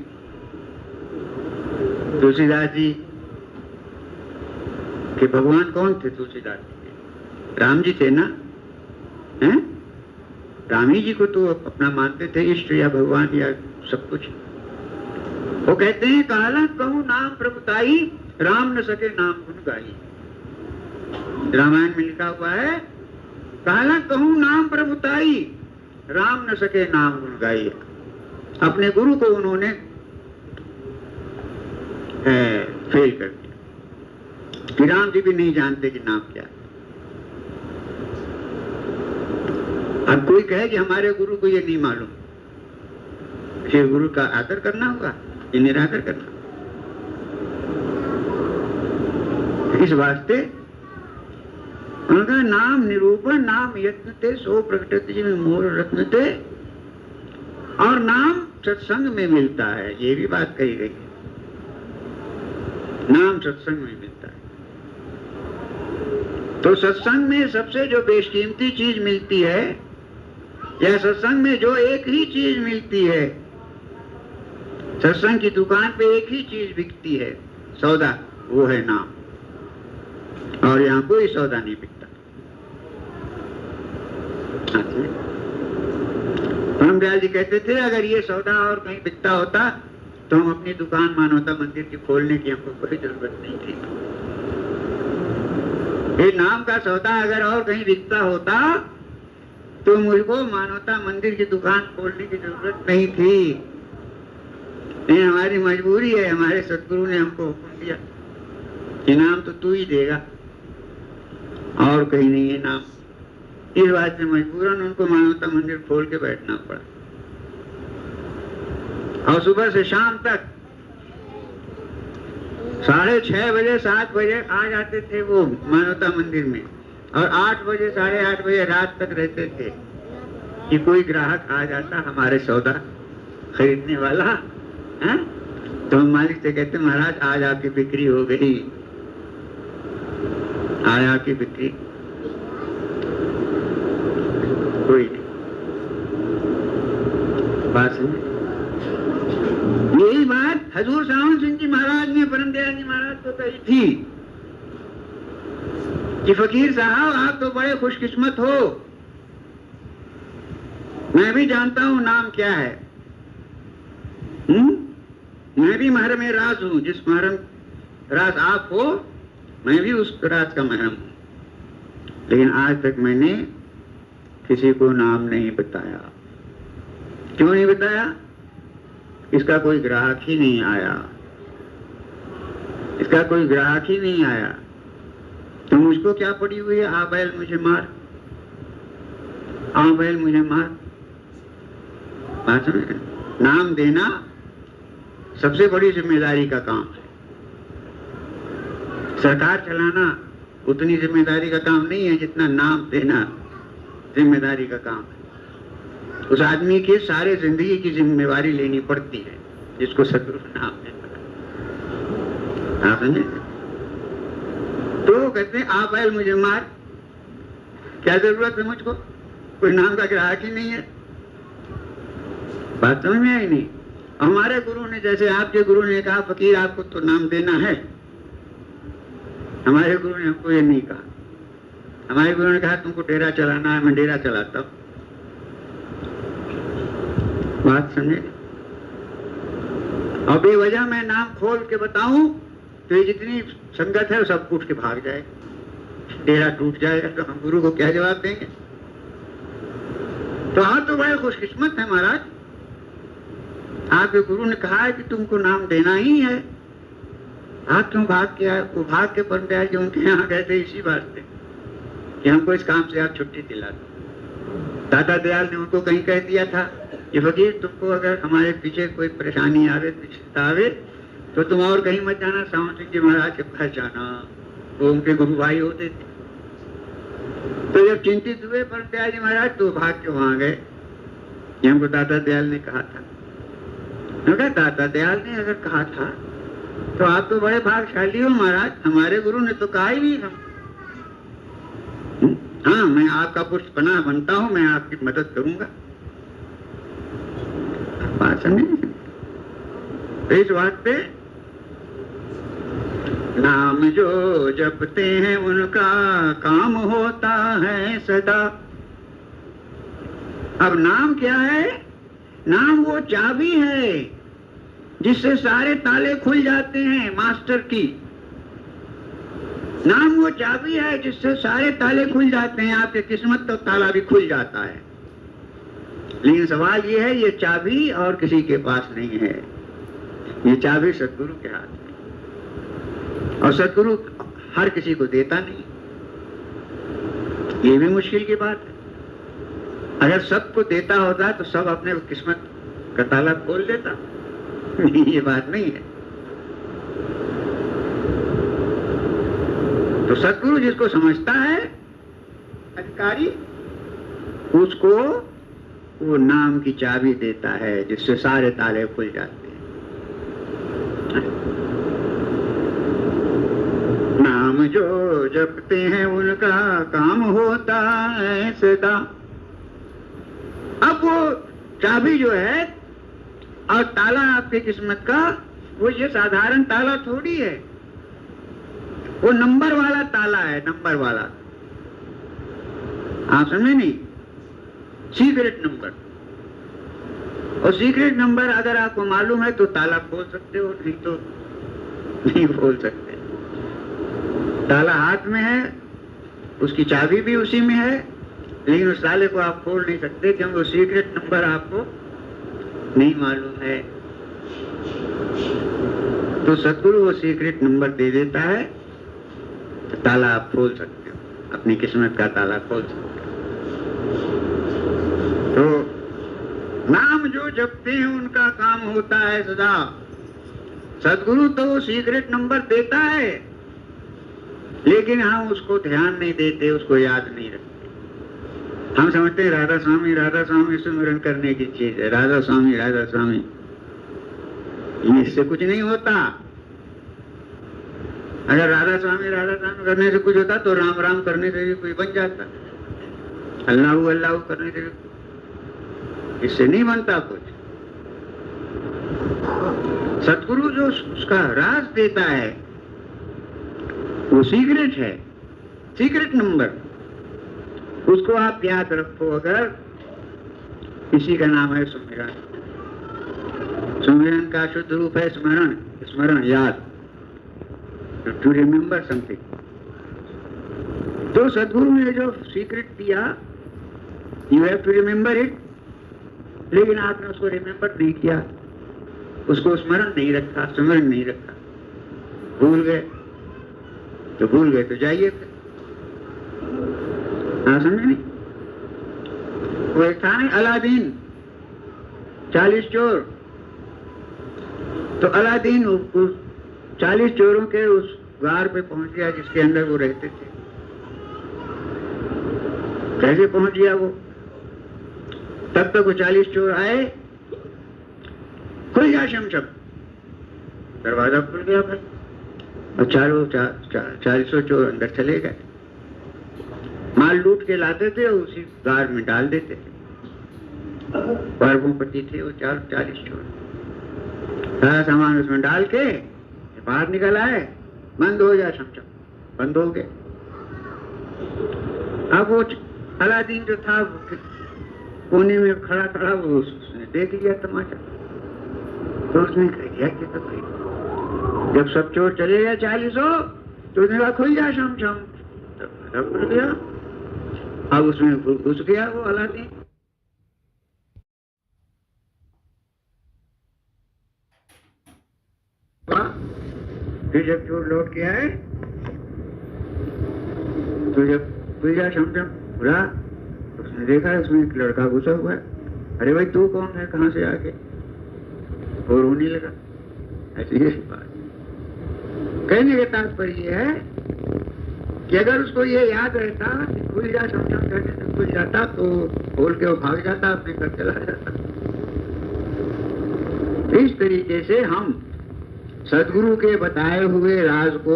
तुलसीदास जी के भगवान कौन थे? तुलसीदास जी के राम जी थे ना? हैं? राम ही जी को तो अपना मानते थे, इष्ट या भगवान या सब कुछ। वो कहते हैं कहला कहूँ नाम प्रभुताई, राम न सके नाम गुण गाई। रामायण में लिखा हुआ है, कहला कहूँ नाम प्रभुताई, राम न सके नाम गुण गाई। अपने गुरु को उन्होंने फेल कर दिया कि राम जी भी नहीं जानते कि नाम क्या है। अब कोई कहे कि हमारे गुरु को ये नहीं मालूम, फिर गुरु का आदर करना होगा, ये निरादर करना। इस वास्ते उनका नाम निरूपण, नाम यत्न थे सो प्रकट जी में मोर रत्न थे, और नाम सत्संग में मिलता है, ये भी बात कही गई है। नाम सत्संग में मिलता है। तो सत्संग में सबसे जो बेशकीमती चीज मिलती है, या सत्संग में जो एक ही चीज मिलती है, सत्संग की दुकान पे एक ही चीज बिकती है सौदा, वो है नाम। और यहाँ कोई सौदा नहीं बिकता। ब्रह्मदयाल जी कहते थे अगर ये सौदा और कहीं बिकता होता तो हम अपनी दुकान मानवता मंदिर की खोलने की हमको कोई जरूरत नहीं थी। ये नाम का सौदा अगर और कहीं बिकता होता तो मुझको मानवता मंदिर की दुकान खोलने की जरूरत नहीं थी। ये हमारी मजबूरी है, हमारे सतगुरु ने हमको हुक्म दिया कि नाम तो तू ही देगा और कहीं नहीं है नाम। इस बात से मजबूरन उनको मानवता मंदिर खोल के बैठना पड़ा। और सुबह से शाम तक 6:30 बजे 7 बजे आ जाते थे वो मानवता मंदिर में, और 8 बजे 8:30 बजे रात तक रहते थे कि कोई ग्राहक आ जाता हमारे सौदा खरीदने वाला है? तो मालिक से कहते महाराज आज आपकी बिक्री हो गई, आज आपकी बिक्री कोई नहीं। बात समझे? यही बात हजूर सावन सिंह जी महाराज ने परम दयाल जी महाराज को कही थी कि फकीर साहब आप तो बड़े खुशकिस्मत हो, मैं भी जानता हूं नाम क्या है, मैं भी महरम राज हूं, जिस महरम राज आप हो मैं भी उस राज का महरम हूं, लेकिन आज तक मैंने किसी को नाम नहीं बताया। क्यों नहीं बताया? इसका कोई ग्राहक ही नहीं आया, इसका कोई ग्राहक ही नहीं आया। तो मुझको क्या पड़ी हुई है? आ बैल मुझे मार, आ बैल मुझे मार। बात समझ? नाम देना सबसे बड़ी जिम्मेदारी का काम है। सरकार चलाना उतनी जिम्मेदारी का काम नहीं है जितना नाम देना जिम्मेदारी का काम है। उस आदमी के सारे जिंदगी की जिम्मेवारी लेनी पड़ती है जिसको सदगुरु नाम देता है। आप समझे? तो कहते हैं आ बैल मुझे मार, क्या जरूरत है मुझको? कोई नाम का ग्राहक ही नहीं है। बात समझ में आई नहीं? हमारे गुरु ने, जैसे आपके गुरु ने कहा फकीर आपको तो नाम देना है, हमारे गुरु ने हमको ये नहीं कहा। हमारे गुरु ने कहा तुमको डेरा चलाना है, मैं डेरा चलाता हूं। बात समझे? और बेवजह मैं नाम खोल के बताऊं तो ये जितनी संगत है वो सब उठ के भाग जाए, डेरा टूट जाएगा, तो हम गुरु को क्या जवाब देंगे? तो आप तो बड़े खुशकिस्मत है महाराज, आपके गुरु ने कहा है कि तुमको नाम देना ही है। आप क्यों भाग के आए? वो भाग के परम दयाल जी उनके यहाँ गए थे इसी बात से कि हमको इस काम से आप छुट्टी दिला दो। दादा दयाल ने उनको कहीं कह दिया था कि फकीर तुमको अगर हमारे पीछे कोई परेशानी आवे, दिक्कत आवे, तो तुम और कहीं मत जाना, सावन सिंह जी महाराज के पास जाना, वो उनके गुरु भाई होते थे। तो जब चिंतित हुए परम दयाल जी महाराज तो भाग के वहां गए। हमको दादा दयाल ने कहा था। दादा दयाल ने अगर कहा था तो आप तो बड़े भाग्यशाली हो महाराज, हमारे गुरु ने तो कहा ही नहीं था। हाँ, मैं आपका पुष्ट पनाह बनता हूं, मैं आपकी मदद करूंगा। बात समझे? इस बात पे नाम जो जपते हैं उनका काम होता है सदा। अब नाम क्या है? नाम वो चाबी है जिससे सारे ताले खुल जाते हैं मास्टर की। नाम वो चाबी है जिससे सारे ताले खुल जाते हैं, आपके किस्मत का ताला भी खुल जाता है। लेकिन सवाल ये है, ये चाबी और किसी के पास नहीं है, ये चाबी सदगुरु के हाथ में, और सदगुरु हर किसी को देता नहीं। ये भी मुश्किल की बात है। अगर सबको देता होता तो सब अपने किस्मत का ताला खोल देता। ये बात नहीं है। तो सदगुरु जिसको समझता है अधिकारी, उसको वो नाम की चाबी देता है जिससे सारे ताले खुल जाते हैं। नाम जो जपते हैं उनका काम होता है सदा। अब वो चाबी जो है और ताला आपकी किस्मत का, वो ये साधारण ताला थोड़ी है, वो नंबर वाला ताला है, नंबर वाला। आप समझे नहीं? Secret number. और सीक्रेट नंबर अगर आपको मालूम है तो ताला खोल सकते हो, नहीं तो नहीं खोल सकते। ताला हाथ में है, उसकी चाबी भी उसी में है, लेकिन उस ताले को आप खोल नहीं सकते क्योंकि वो सीक्रेट नंबर आपको नहीं मालूम है। तो सदगुरु वो सीक्रेट नंबर दे देता है तो ताला आप खोल सकते हो, अपनी किस्मत का ताला खोल सकते हो। तो नाम जो जपते हैं उनका काम होता है सदा। सदगुरु तो वो सीक्रेट नंबर देता है, लेकिन हम उसको ध्यान नहीं देते, उसको याद नहीं रखते। हम समझते हैं राधा स्वामी सुमिरन करने की चीज है, राधा स्वामी, इससे कुछ नहीं होता। अगर राधा स्वामी करने से कुछ होता तो राम राम करने से भी कोई बन जाता, अल्लाह करने से भी, इससे नहीं बनता कुछ। सतगुरु जो उसका राज देता है वो सीक्रेट है, सीक्रेट नंबर, उसको आप याद रखो। अगर इसी का नाम है सुमिरन। सुमिरन का शुद्ध रूप है स्मरण, स्मरण याद, टू रिमेम्बर समथिंग। तो सदगुरु ने जो सीक्रेट दिया, you have to remember it, लेकिन आपने उसको रिमेम्बर नहीं किया, उसको स्मरण नहीं रखा, स्मरण नहीं रखा, भूल गए तो जाइए फिर। समझे नहीं? वो एक था नहीं अलादीन, 40 चोर। तो अलादीन उस 40 चोरों के उस द्वार पे पहुंच गया जिसके अंदर वो रहते थे। कैसे पहुंच गया वो? तब तक वो 40 चोर आए, खुल गया शमशम, दरवाजा खुल गया भाई, और 400 चोर अंदर चले गए। माल लूट के लाते थे और उसी द्वार में डाल देते थे। अरबोपति थे वो 40 चोर, सारा सामान उसमें डाल के बाहर निकल आए, बंद हो गया शमशम, बंद हो गए। अब वो अलादीन जो था कोने में खड़ा खड़ा, वो उसने देख लिया तमाशा, तो उसने कह दिया कि तो भाई जब सब चोर चले गए 40 तो उसने कहा खुल गया शमशम, तब खुल गया। अब उसमें घुस गया वो अलादीन। फिर जब चोर लौट के आए तो जब पूजा शमशम खुला, उसने देखा उसमें एक लड़का घुसा हुआ है। अरे भाई तू कौन है, कहां से आके? और रोने लगा। ऐसी बात कहने का तात्पर्य है कि अगर उसको ये याद रहता कि खुल जा शमशम करने से खुल जाता तो खोल के वो भाग जाता, अपने घर चला जाता। इस तरीके से हम सदगुरु के बताए हुए राज को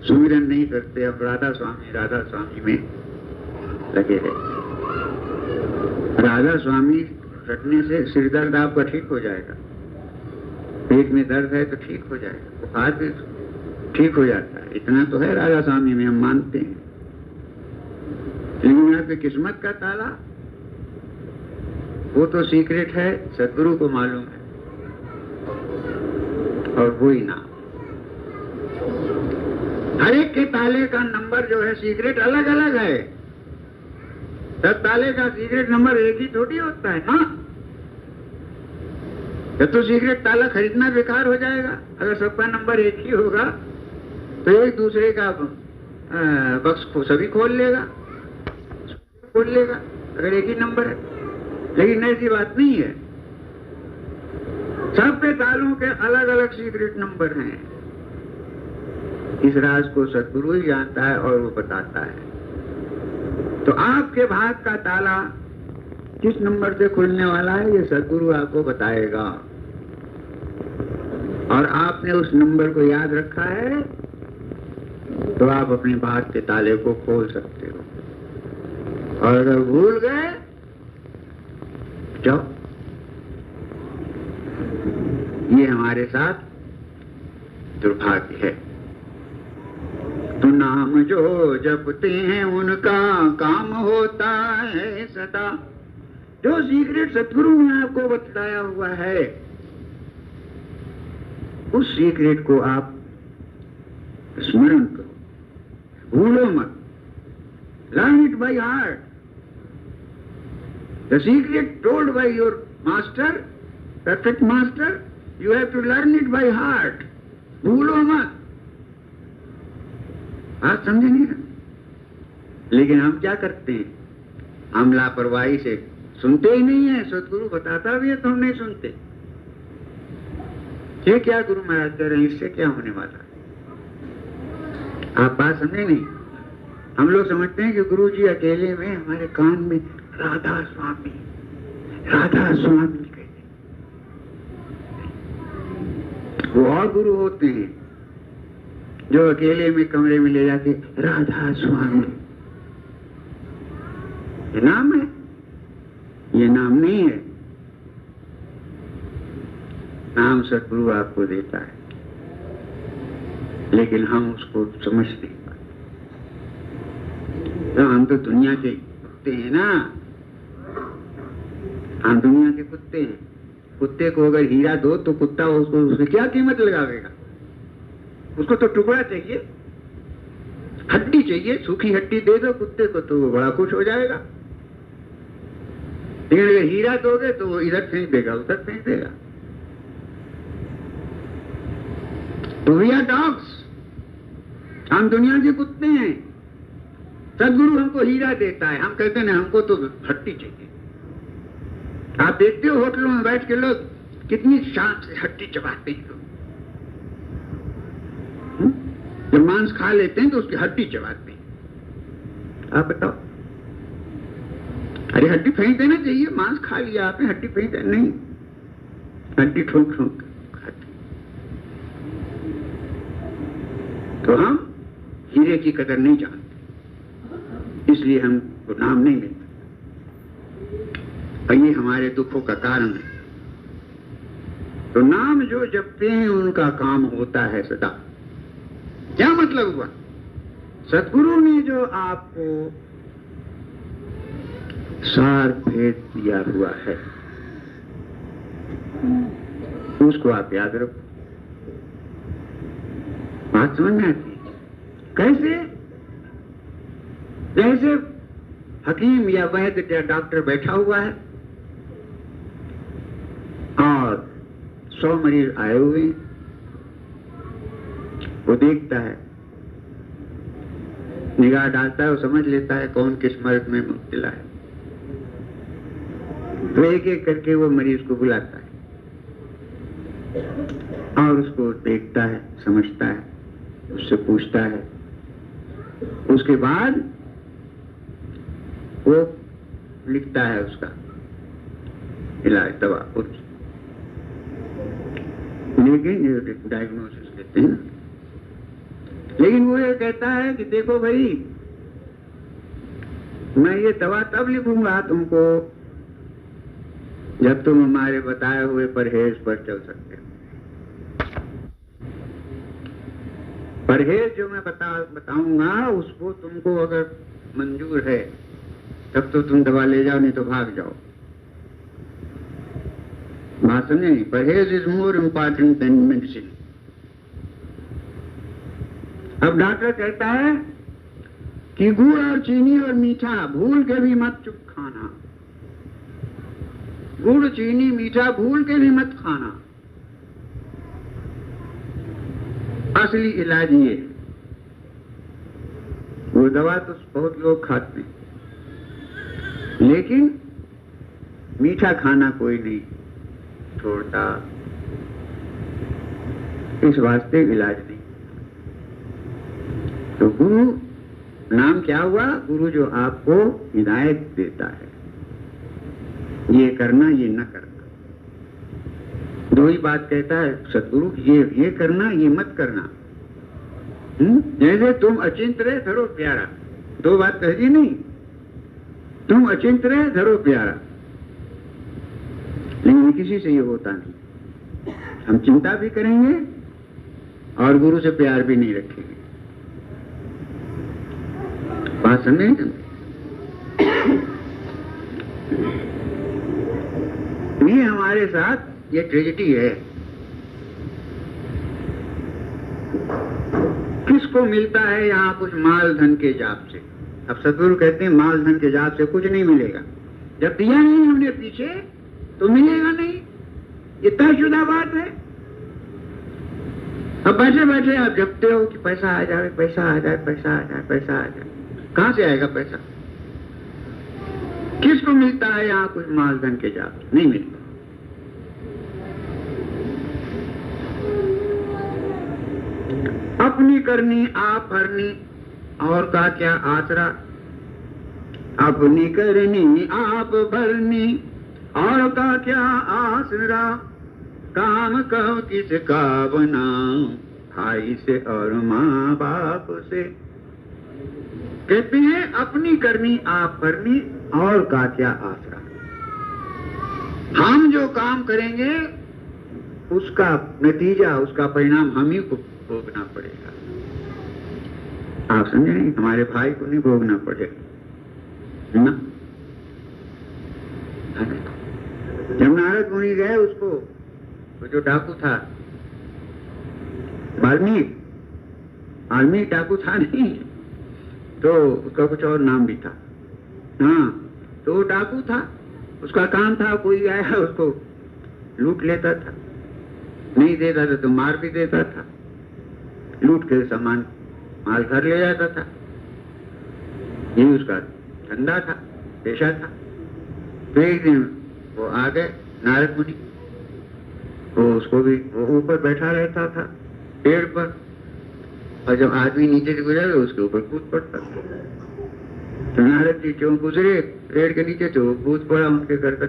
सुमिरन नहीं करते, अब राधा स्वामी में लगे रहे। राधा स्वामी रटने से सिर दर्द आपका ठीक हो जाएगा, पेट में दर्द है तो ठीक हो जाएगा, बुखार भी ठीक हो जाता है। इतना तो है राधा स्वामी में, हम मानते हैं। लेकिन आपकी किस्मत का ताला वो तो सीक्रेट है, सदगुरु को मालूम है, और वो ही नाम। हर एक के ताले का नंबर जो है सीक्रेट अलग अलग है। सब ताले का सीक्रेट नंबर एक ही थोड़ी होता है ना। जब तो सीक्रेट ताला खरीदना बेकार हो जाएगा। अगर सबका नंबर एक ही होगा तो एक दूसरे का बक्स को सभी खोल लेगा अगर एक ही नंबर है। लेकिन ऐसी बात नहीं है, सबके तालों के अलग अलग सीक्रेट नंबर हैं। इस राज को सदगुरु ही जानता है और वो बताता है। तो आपके भाग का ताला किस नंबर से खुलने वाला है ये सदगुरु आपको बताएगा, और आपने उस नंबर को याद रखा है तो आप अपने भाग के ताले को खोल सकते हो। और अगर भूल गए जाओ, ये हमारे साथ दुर्भाग्य है। तो नाम जो जपते हैं उनका काम होता है सदा। जो सीक्रेट सतगुरु ने आपको बताया हुआ है उस सीक्रेट को आप स्मरण करो, भूलो मत। Learn it by heart. The secret told by your master, perfect master, you have to learn it by heart. भूलो मत। बात समझे नहीं? लेकिन हम क्या करते हैं? हम लापरवाही से सुनते ही नहीं है। सदगुरु बताता भी है तो हम नहीं सुनते। ये क्या गुरु महाराज कह रहे हैं, इससे क्या होने वाला? आप बात समझे नहीं। हम लोग समझते हैं कि गुरु जी अकेले में हमारे कान में राधा स्वामी कहते हैं। वो और गुरु होते हैं जो अकेले में कमरे में ले जाके राधा स्वामी, ये नाम है, ये नाम नहीं है। नाम सदगुरु आपको देता है, लेकिन हम उसको समझ नहीं पाते। तो हम तो दुनिया के कुत्ते हैं ना, हम दुनिया के कुत्ते हैं। कुत्ते को अगर हीरा दो तो कुत्ता उसको उसकी क्या कीमत लगावेगा? उसको तो टुकड़ा चाहिए, हड्डी चाहिए। सूखी हड्डी दे दो कुत्ते को तो वो बड़ा खुश हो जाएगा। लेकिन अगर हीरा दोगे तो वो इधर फेंक देगा, उधर फेंक देगा। तो वी आर डॉग्स, हम दुनिया के कुत्ते हैं। सदगुरु हमको हीरा देता है, हम कहते हैं हमको तो हड्डी चाहिए। आप देखते हो होटलों में बैठ के लोग कितनी शान से हड्डी चबाते हैं। जब मांस खा लेते हैं तो उसकी हड्डी चबाते हैं। आप बताओ, अरे हड्डी फेंक देना चाहिए। मांस खा लिया आपने, हड्डी फेंक देना नहीं, हड्डी ठोक ठोक खाते। तो हम हीरे की कदर नहीं जानते, इसलिए हमको नाम नहीं मिलता। और ये हमारे दुखों का कारण है। तो नाम जो जपते हैं उनका काम होता है सदा। क्या मतलब हुआ? सदगुरु ने जो आपको सार भेद दिया हुआ है उसको आप याद रखो। बात समझ में आती है? कैसे? जैसे हकीम या वैद्य या डॉक्टर बैठा हुआ है और 100 मरीज आए हुए हैं, वो देखता है, निगाह डालता है, वो समझ लेता है कौन किस मर्द में मुब्तला है। तो एक एक करके वो मरीज को बुलाता है और उसको देखता है, समझता है, उससे पूछता है। उसके बाद वो लिखता है उसका इलाज, दवा, लेकिन डायग्नोसिस लेते हैं। लेकिन वो ये कहता है कि देखो भाई, मैं ये दवा तब लिखूंगा तुमको जब तुम हमारे बताए हुए परहेज पर चल सकते हो। परहेज जो मैं बताऊंगा उसको तुमको अगर मंजूर है तब तो तुम दवा ले जाओ, नहीं तो भाग जाओ। बात समझे? परहेज is more important than medicine. अब डॉक्टर कहता है कि गुड़ और चीनी और मीठा भूल के भी मत चुप खाना। गुड़, चीनी, मीठा भूल के भी मत खाना। असली इलाज ये। वो दवा तो बहुत लोग खाते हैं, लेकिन मीठा खाना कोई नहीं छोड़ता। इस वास्ते इलाज नहीं। तो गुरु नाम क्या हुआ? गुरु जो आपको हिदायत देता है, ये करना, ये न करना। दो ही बात कहता है सदगुरु, ये करना, ये मत करना। जैसे तुम अचिंत रहे धरो प्यारा, दो बात कह दी नहीं। तुम अचिंत रहे धरो प्यारा, लेकिन किसी से ये होता नहीं। हम चिंता भी करेंगे और गुरु से प्यार भी नहीं रखेंगे। बात समझे? ये हमारे साथ ये ट्रेजेडी है। किसको मिलता है यहाँ कुछ? माल धन के जाप से। अब सदगुरु कहते हैं माल धन के जाप से कुछ नहीं मिलेगा। जब दिया नहीं हमने पीछे तो मिलेगा नहीं, ये तयशुदा बात है। अब बैठे बैठे आप जपते हो कि पैसा आ जाए, पैसा आ जाए, पैसा आ जाए, पैसा आ जाए। कहां से आएगा पैसा? किसको मिलता है यहाँ कुछ माल धन के जाप? नहीं मिलता। अपनी करनी आप भरनी और का क्या आसरा, अपनी करनी आप भरनी और का क्या आसरा, काम कहो किसका बना, भाई से और माँ बाप से। कहते हैं अपनी करनी आप भरनी और का क्या आसरा। हम जो काम करेंगे उसका नतीजा, उसका परिणाम हम ही को भोगना पड़ेगा। आप समझे नहीं? हमारे भाई को नहीं भोगना पड़ेगा ना। जब नारद मुनि गए उसको, वो जो डाकू था वाल्मीकि डाकू था नहीं, तो उसका कुछ और नाम भी था। हाँ, तो वो डाकू था, उसका काम था कोई आया उसको लूट लेता था, नहीं देता था तो मार भी देता था, लूट के सामान माल घर ले जाता था। ये उसका धंधा था, पेशा था। तो एक दिन वो आ गए नारद मुनि, वो उसको भी, वो ऊपर बैठा रहता था पेड़ पर, और जब आदमी नीचे से गुजरे उसके ऊपर कूद पड़ता था। तो नारद जी जो गुजरे पेड़ के नीचे तो कूद पड़ा उनके गर्दन,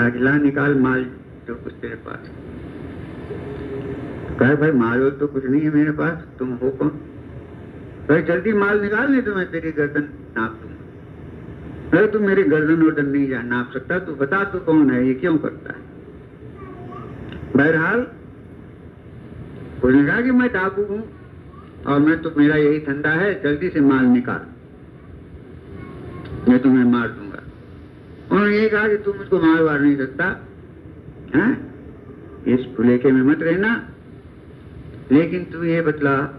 आज ला निकाल माल जो कुछ तेरे पास। कहे भाई माल तो कुछ नहीं है मेरे पास, तुम हो कौन? भाई जल्दी माल निकाल, नहीं तो मैं तेरी गर्दन नाप दूंगा। अरे तू मेरी गर्दन वर्दन नहीं नाप सकता, तू बता तू कौन है, ये क्यों करता है? बहरहाल उसने कहा कि मैं डाकू हूं और मैं तो, मेरा यही धंधा है, जल्दी से माल निकाल, मैं तुम्हें मार दूंगा। उन्होंने ये कहा कि तुम मुझको मार वार नहीं सकता है, इस भुलेखे में मत रहना, लेकिन तू ये बतला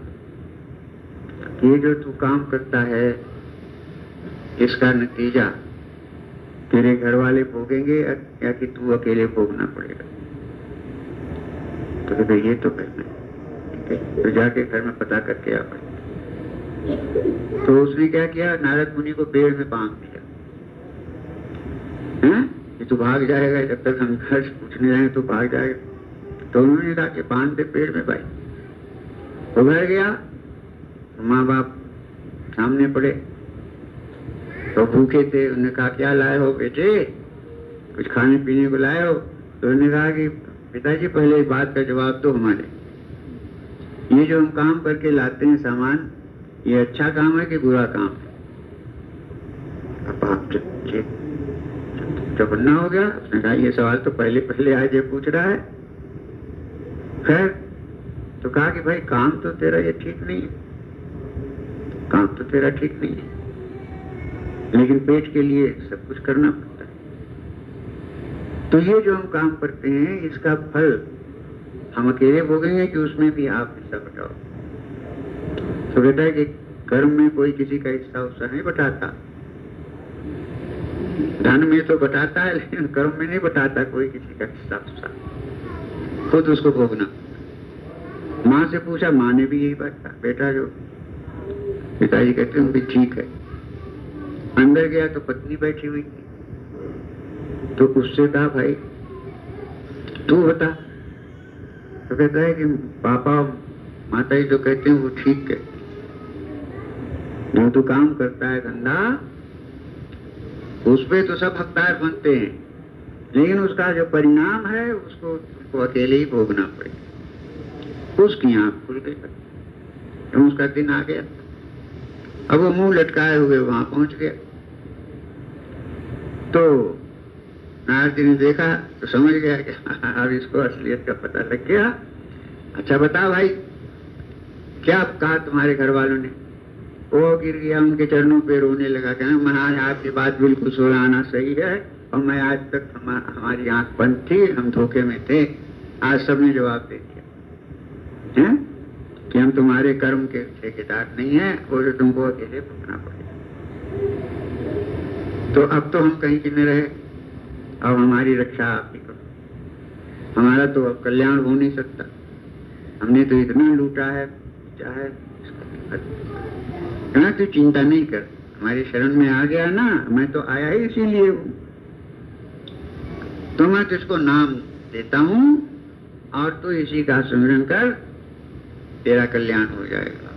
ये जो तू काम करता है इसका नतीजा तेरे घर वाले भोगेंगे या कि तू अकेले भोगना पड़ेगा? तो कहते ये तो करना है, तो जाके घर में पता करके आ पड़े। तो उसने क्या किया, नारद मुनि को पेड़ में बांध दिया। ये तो भाग जाएगा, जब तक हम घर पूछने जाएंगे तो भाग जाएगा। तो उन्होंने कहा कि बांध दे पेड़ में भाई। वो घर गया, माँ बाप सामने पड़े, तो भूखे थे। उन्होंने कहा क्या लाए हो बेटे, कुछ खाने पीने को लाए हो? तो उन्होंने कहा कि पिताजी पहले इस बात का जवाब दो हमारे, ये जो हम काम करके लाते हैं सामान, ये अच्छा काम है कि बुरा काम है? अब आप चौपन्ना हो गया। उसने कहा ये सवाल तो पहले आज ये पूछ रहा है। खैर, तो कहा कि भाई काम तो तेरा ये ठीक नहीं है, काम तो तेरा ठीक नहीं है, लेकिन पेट के लिए सब कुछ करना पड़ता है। तो ये जो हम काम करते हैं इसका फल हम अकेले भोगेंगे कि उसमें भी आप हिस्सा बटाओ? तो कहता है कि कर्म में कोई किसी का हिस्सा उससा नहीं बटाता, धन में तो बटाता है लेकिन कर्म में नहीं बटाता कोई किसी का हिस्सा उससा, खुद उसको भोगना। माँ से पूछा, माँ ने भी यही बात कहा, बेटा जो पिताजी कहते हैं भी ठीक है। अंदर गया तो पत्नी बैठी हुई थी, तो उससे कहा भाई तू बता। तो कहता है कि पापा माता जी जो कहते हैं वो ठीक है, जो तू काम करता है धंधा उस पे तो सब हकदार बनते हैं, लेकिन उसका जो परिणाम है उसको अकेले ही भोगना पड़ेगा। उसकी आंख खुल गई, तो उसका दिन आ गया। अब वो मुंह लटकाए हुए वहां पहुंच गया। तो नारद जी ने देखा तो समझ गया कि अब इसको असलियत का पता लग गया। अच्छा बता भाई, क्या कहा तुम्हारे घर वालों ने? वो गिर गया उनके चरणों पे, रोने लगा, कहना महाराज आपकी बात बिल्कुल सुनाना सही है, और मैं आज तक हमारी आंख बंद थी, हम धोखे में थे, आज सबने जवाब दे दिया है कि हम तुम्हारे कर्म के ठेकेदार नहीं है, और जो तुमको अकेले भुगतना पड़ेगा। तो अब तो हम कहीं की न रहे, अब हमारी रक्षा आप ही करो, हमारा तो अब कल्याण हो नहीं सकता, हमने तो इतना लूटा है, चाहे कहना तू चिंता नहीं कर, तुम्हारी शरण में आ गया ना, मैं तो आया ही इसीलिए हूं, तो मैं तुझको नाम देता हूं और तू इसी का स्मरण कर, तेरा कल्याण हो जाएगा।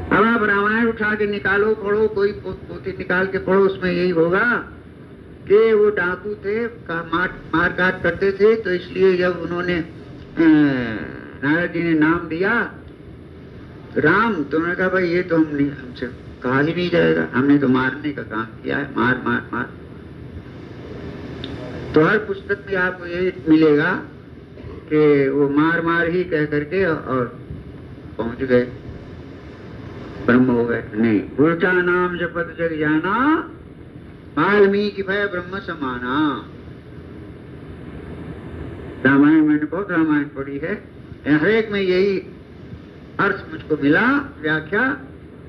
अब आप रामायण उठा के निकालो, पढ़ो, कोई पोथी निकाल के पढ़ो, उसमें यही होगा कि वो डाकू थे, मार काट करते थे, तो इसलिए जब उन्होंने नारद जी ने नाम दिया राम, तो उन्होंने कहा भाई ये तो हमसे कहा ही नहीं जाएगा, हमने तो मारने का काम किया है, मार मार मार। तो हर पुस्तक में आपको यही मिलेगा कि वो मार मार ही कह करके और पहुंच गए, ब्रह्म हो गए। नहीं, उल्टा नाम जपत जग जाना, वाल्मीकि भय ब्रह्म समाना। रामायण मैंने बहुत रामायण पढ़ी है, हर एक में यही अर्थ मुझको मिला, व्याख्या,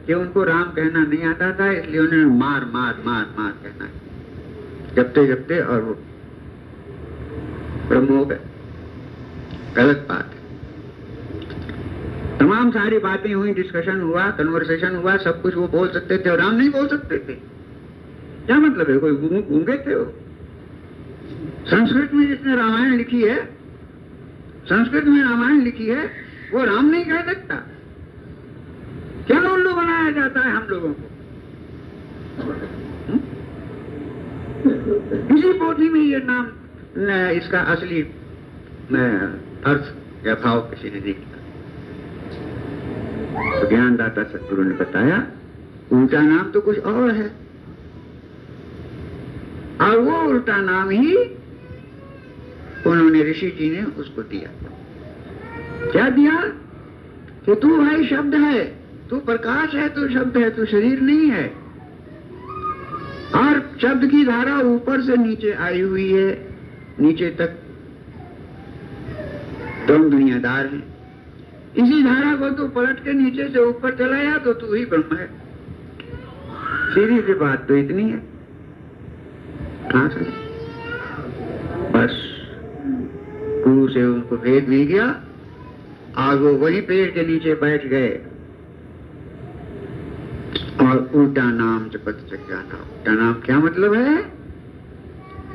कि उनको राम कहना नहीं आता था, इसलिए उन्होंने मार मार मार मार कहना है, जपते जपते और वो ब्रह्म हो गए। गलत बात है। तमाम सारी बातें हुई, डिस्कशन हुआ, कन्वर्सेशन हुआ, सब कुछ वो बोल सकते थे और राम नहीं बोल सकते थे। क्या मतलब है, कोई गूंगे थे वो? संस्कृत में जिसने रामायण लिखी है, संस्कृत में रामायण लिखी है, वो राम नहीं कह सकता। क्या उल्लू बनाया जाता है हम लोगों को? किसी पोथी में ये नाम इसका असली अर्थ या भाव किसी ने नहीं किया। तो ज्ञानदाता सतगुरु ने बताया उल्टा नाम तो कुछ और है, और वो उल्टा नाम ही उन्होंने ऋषि जी ने उसको दिया। क्या दिया? कि तू भाई शब्द है, तू प्रकाश है, तू शब्द है, तू शरीर नहीं है, और शब्द की धारा ऊपर से नीचे आई हुई है, नीचे तक तुम दुनियादार है। इसी धारा को तू पलट के नीचे से ऊपर चलाया तो तू ही ब्रह्म है। सीधी सी बात तो इतनी है। कहां से? बस गुरु से उनको भेद मिल गया और वो वही पेड़ के नीचे बैठ गए और उल्टा नाम जपत जग जाना। उल्टा नाम क्या मतलब है?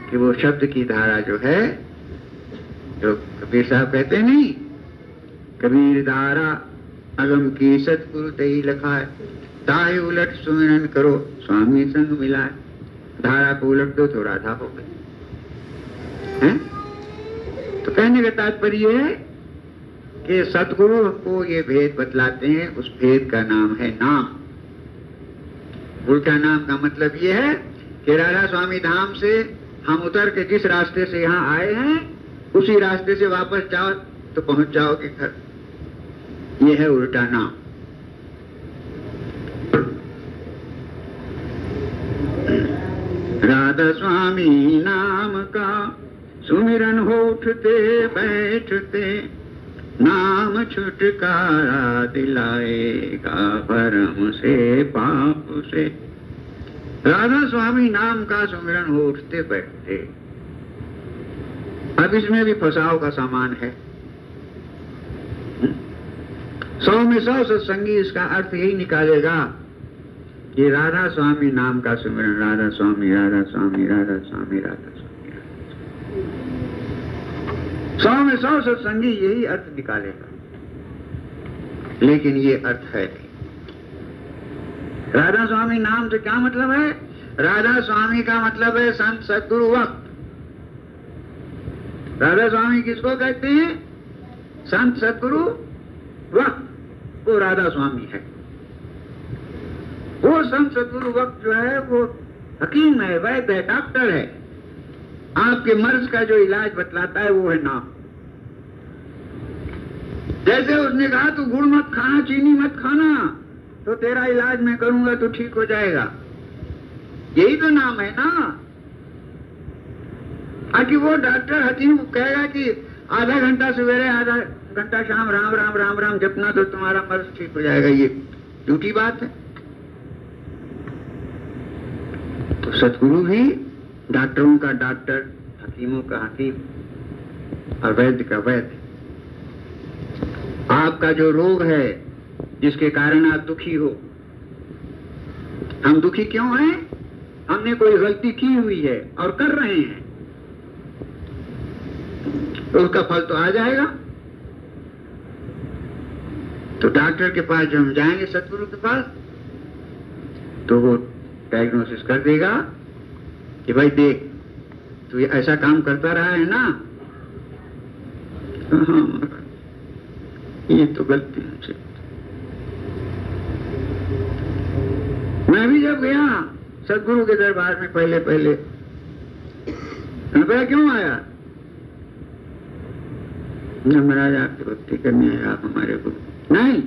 कि वो शब्द की धारा जो है, जो कबीर साहब कहते नहीं, कबीर धारा अगम की सतगुरु तही लखाए, ताहे उलट सुमिरन करो स्वामी संग मिलाए। धारा को उलट दो तो राधा हो गई है। तो कहने का तात्पर्य है कि सतगुरु हमको ये भेद बतलाते हैं, उस भेद का नाम है नाम। उल्टा नाम का मतलब ये है कि राधा स्वामी धाम से हम उतर के जिस रास्ते से यहाँ आए हैं उसी रास्ते से वापस जाओ तो पहुंच जाओगे घर। ये है उल्टा नाम। राधा स्वामी नाम का सुमिरन हो उठते बैठते, नाम छुटकारा दिलाएगा भरम से पाप से। राधा स्वामी नाम का सुमिरन हो उठते बैठते। अब इसमें भी फसाव का सामान है। 100 में 100 सत्संगी इसका अर्थ यही निकालेगा कि राधा स्वामी नाम का सुमिरन, राधा स्वामी राधा स्वामी राधा स्वामी राधा स्वामी। 100 में 100 सत्संगी यही अर्थ निकालेगा, लेकिन ये अर्थ है नहीं। राधा स्वामी नाम से क्या मतलब है? राधा स्वामी का मतलब है संत सद्गुरु वक्त। राधा स्वामी किसको कहते हैं? संत सद्गुरु वक्त, वो राधा स्वामी है। वो संत सद्गुरु वक्त जो है वो हकीम है, वैद्य है, डॉक्टर है। आपके मर्ज का जो इलाज बतलाता है वो है नाम। जैसे उसने कहा तू गुड़ मत खाना, चीनी मत खाना, तो तेरा इलाज मैं करूंगा तो ठीक हो जाएगा। यही तो नाम है ना। आखिर वो डॉक्टर हकीम कहेगा कि आधा घंटा सवेरे आधा घंटा शाम राम राम राम राम जपना तो तुम्हारा मर्ज ठीक हो जाएगा, ये झूठी बात है। तो सतगुरु भी डॉक्टरों का डॉक्टर, हकीमों का हकीम और वैद्य का वैद्य। आपका जो रोग है जिसके कारण आप दुखी हो। हम दुखी क्यों हैं? हमने कोई गलती की हुई है और कर रहे हैं, तो उसका फल तो आ जाएगा। तो डॉक्टर के पास जब हम जाएंगे, सतगुरु के पास, तो वो डायग्नोसिस कर देगा कि भाई देख, तू ऐसा काम करता रहा है ना, हाँ ये तो गलती है। मैं भी जब गया सतगुरु के दरबार में पहले पहले, मैं क्यों आया? महाराज आपकी भक्ति करने आए, आप हमारे गुरु। नहीं,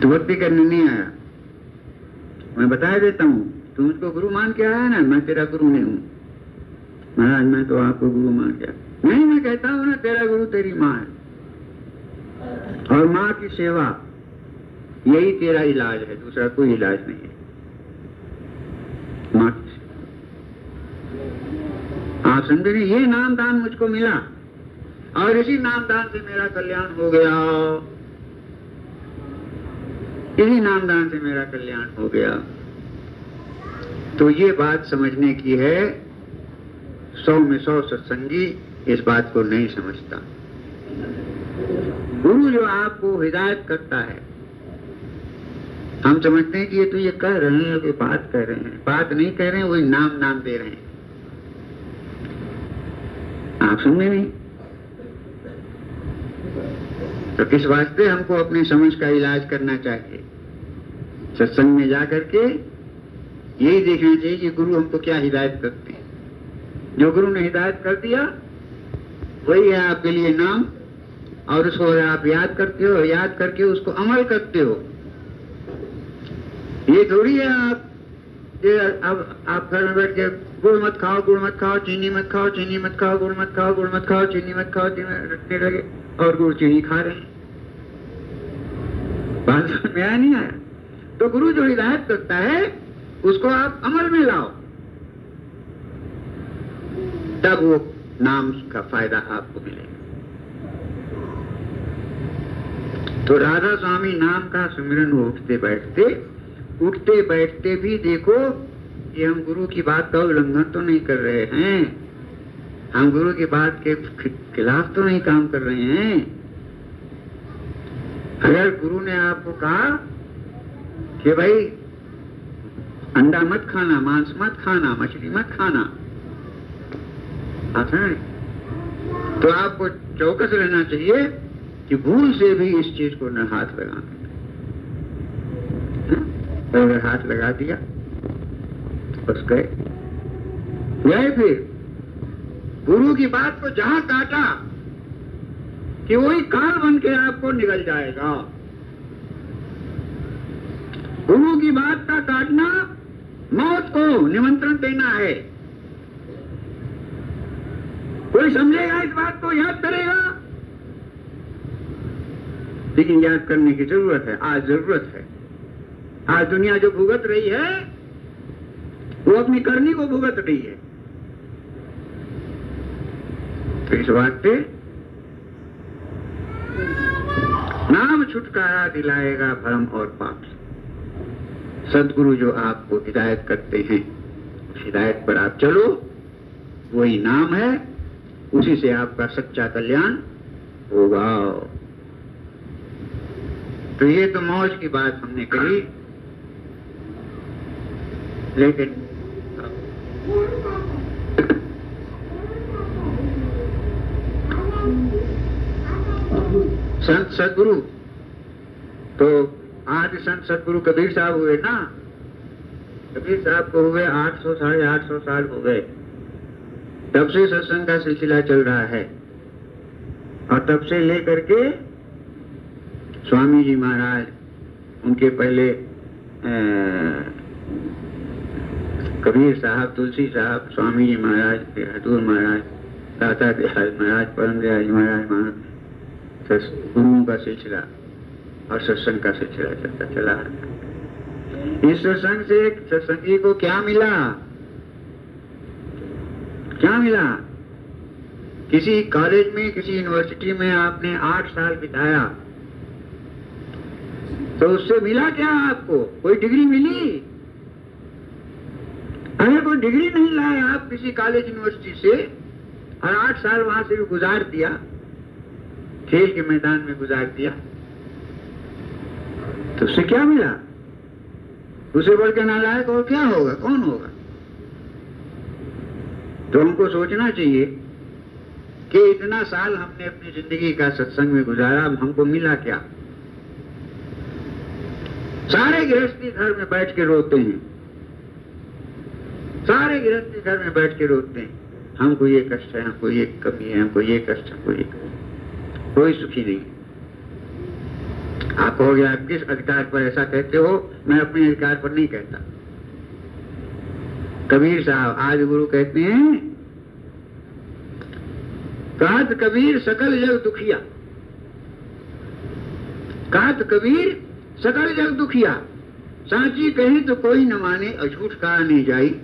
तो भक्ति करने नहीं आया। मैं बता देता हूँ, तू मुझको गुरु मान के आया ना, मैं तेरा गुरु नहीं हूँ। महाराज मैं तो आपको गुरु मान के आया। नहीं, मैं कहता हूँ ना, तेरा गुरु तेरी माँ है, और माँ की सेवा यही तेरा इलाज है, दूसरा कोई इलाज नहीं है। माँ की सेवा, आप समझे नहीं? ये नाम दान मुझको मिला और इसी नाम दान से मेरा कल्याण हो गया, इसी नाम दान से मेरा कल्याण हो गया। तो ये बात समझने की है। 100 में 100 सत्संगी इस बात को नहीं समझता। गुरु जो आपको हिदायत करता है, हम समझते हैं कि ये तो ये कह रहे हैं, कि बात कह रहे हैं, बात नहीं कह रहे हैं, वही नाम दे रहे हैं। आप समझे नहीं? तो किस वास्ते हमको अपनी समझ का इलाज करना चाहिए? सत्संग में जाकर के यही देखना चाहिए कि गुरु हमको क्या हिदायत करते हैं। जो गुरु ने हिदायत कर दिया वही है आपके लिए नाम, और उसको आप याद करते हो, याद करके उसको अमल करते हो। ये थोड़ी है अब आप घर में बैठ के गुड़ मत खाओ, गुड़ मत खाओ, चीनी मत खाओ, चीनी मत खाओ, गुड़ मत खाओ, गुड़ मत खाओ, चीनी मत खाओ, रटने लगे और गुड़ चीनी खा रहे हैं। बात समझ में आया नहीं आया? तो गुरु जो हिदायत करता है उसको आप अमल में लाओ, तब वो नाम का फायदा आपको मिलेगा। तो राधा स्वामी नाम का सुमिरन उठते बैठते भी देखो कि हम गुरु की बात का उल्लंघन तो नहीं कर रहे हैं, हम गुरु की बात के खिलाफ तो नहीं काम कर रहे हैं। अगर गुरु ने आपको कहा कि भाई अंडा मत खाना, मांस मत खाना, मछली मत खाना, तो आपको चौकस रहना चाहिए कि भूल से भी इस चीज को न हाथ लगाना। अगर हाथ लगा दिया तो बस गए। फिर गुरु की बात को जहां काटा कि वही काल बन के आपको निकल जाएगा। गुरु की बात का काटना मौत को निमंत्रण देना है। कोई समझेगा इस बात को, याद करेगा, लेकिन याद करने की जरूरत है। आज जरूरत है। आज दुनिया जो भुगत रही है वो अपनी करनी को भुगत रही है। तो इस बात पे नाम छुटकारा दिलाएगा भरम और पाप से। सद्गुरु जो आपको हिदायत करते हैं, उस हिदायत पर आप चलो, वही नाम है, उसी से आपका सच्चा कल्याण होगा। तो ये तो मौज की बात हमने कही, लेकिन संत सदगुरु तो आज संत सदगुरु कबीर साहब हुए ना। कबीर साहब को हुए 800 साढ़े 800 साल हो गए। तब से सत्संग का सिलसिला चल रहा है, और तब से लेकर के स्वामी जी महाराज, उनके पहले कबीर साहब, तुलसी साहब, स्वामी जी महाराज, हजूर महाराज, दाता दयाल महाराज, परम दयाल महाराज, गुरुओं का सिलसिला और सत्संग का सिलसिला चलता चला। इस सत्संग से सत्संगी को क्या मिला? क्या मिला? किसी कॉलेज में, किसी यूनिवर्सिटी में आपने 8 साल बिताया, तो उससे मिला क्या आपको? कोई डिग्री मिली? अगर कोई डिग्री नहीं लाए आप किसी कॉलेज यूनिवर्सिटी से और 8 साल वहां से भी गुजार दिया, खेल के मैदान में गुजार दिया, तो उससे क्या मिला? उसे बढ़ के नालायक और क्या होगा? कौन होगा? तो हमको सोचना चाहिए कि इतना साल हमने अपनी जिंदगी का सत्संग में गुजारा, अब हमको मिला क्या? सारे गृहस्थी घर में बैठ के रोते हैं, सारे गृहस्थी घर में बैठ के रोते हैं, हमको ये कष्ट है, हमको ये कमी है, हमको ये कष्ट, हमको ये कमी। कोई सुखी नहीं। आप कहोगे आप किस अधिकार पर ऐसा कहते हो? मैं अपने अधिकार पर नहीं कहता। कबीर साहब आज गुरु कहते हैं, कहत कबीर सकल जग दुखिया, कहत कबीर सकल जग दुखिया, सांची कही तो कोई न माने, अझूठ कहा नहीं जाई।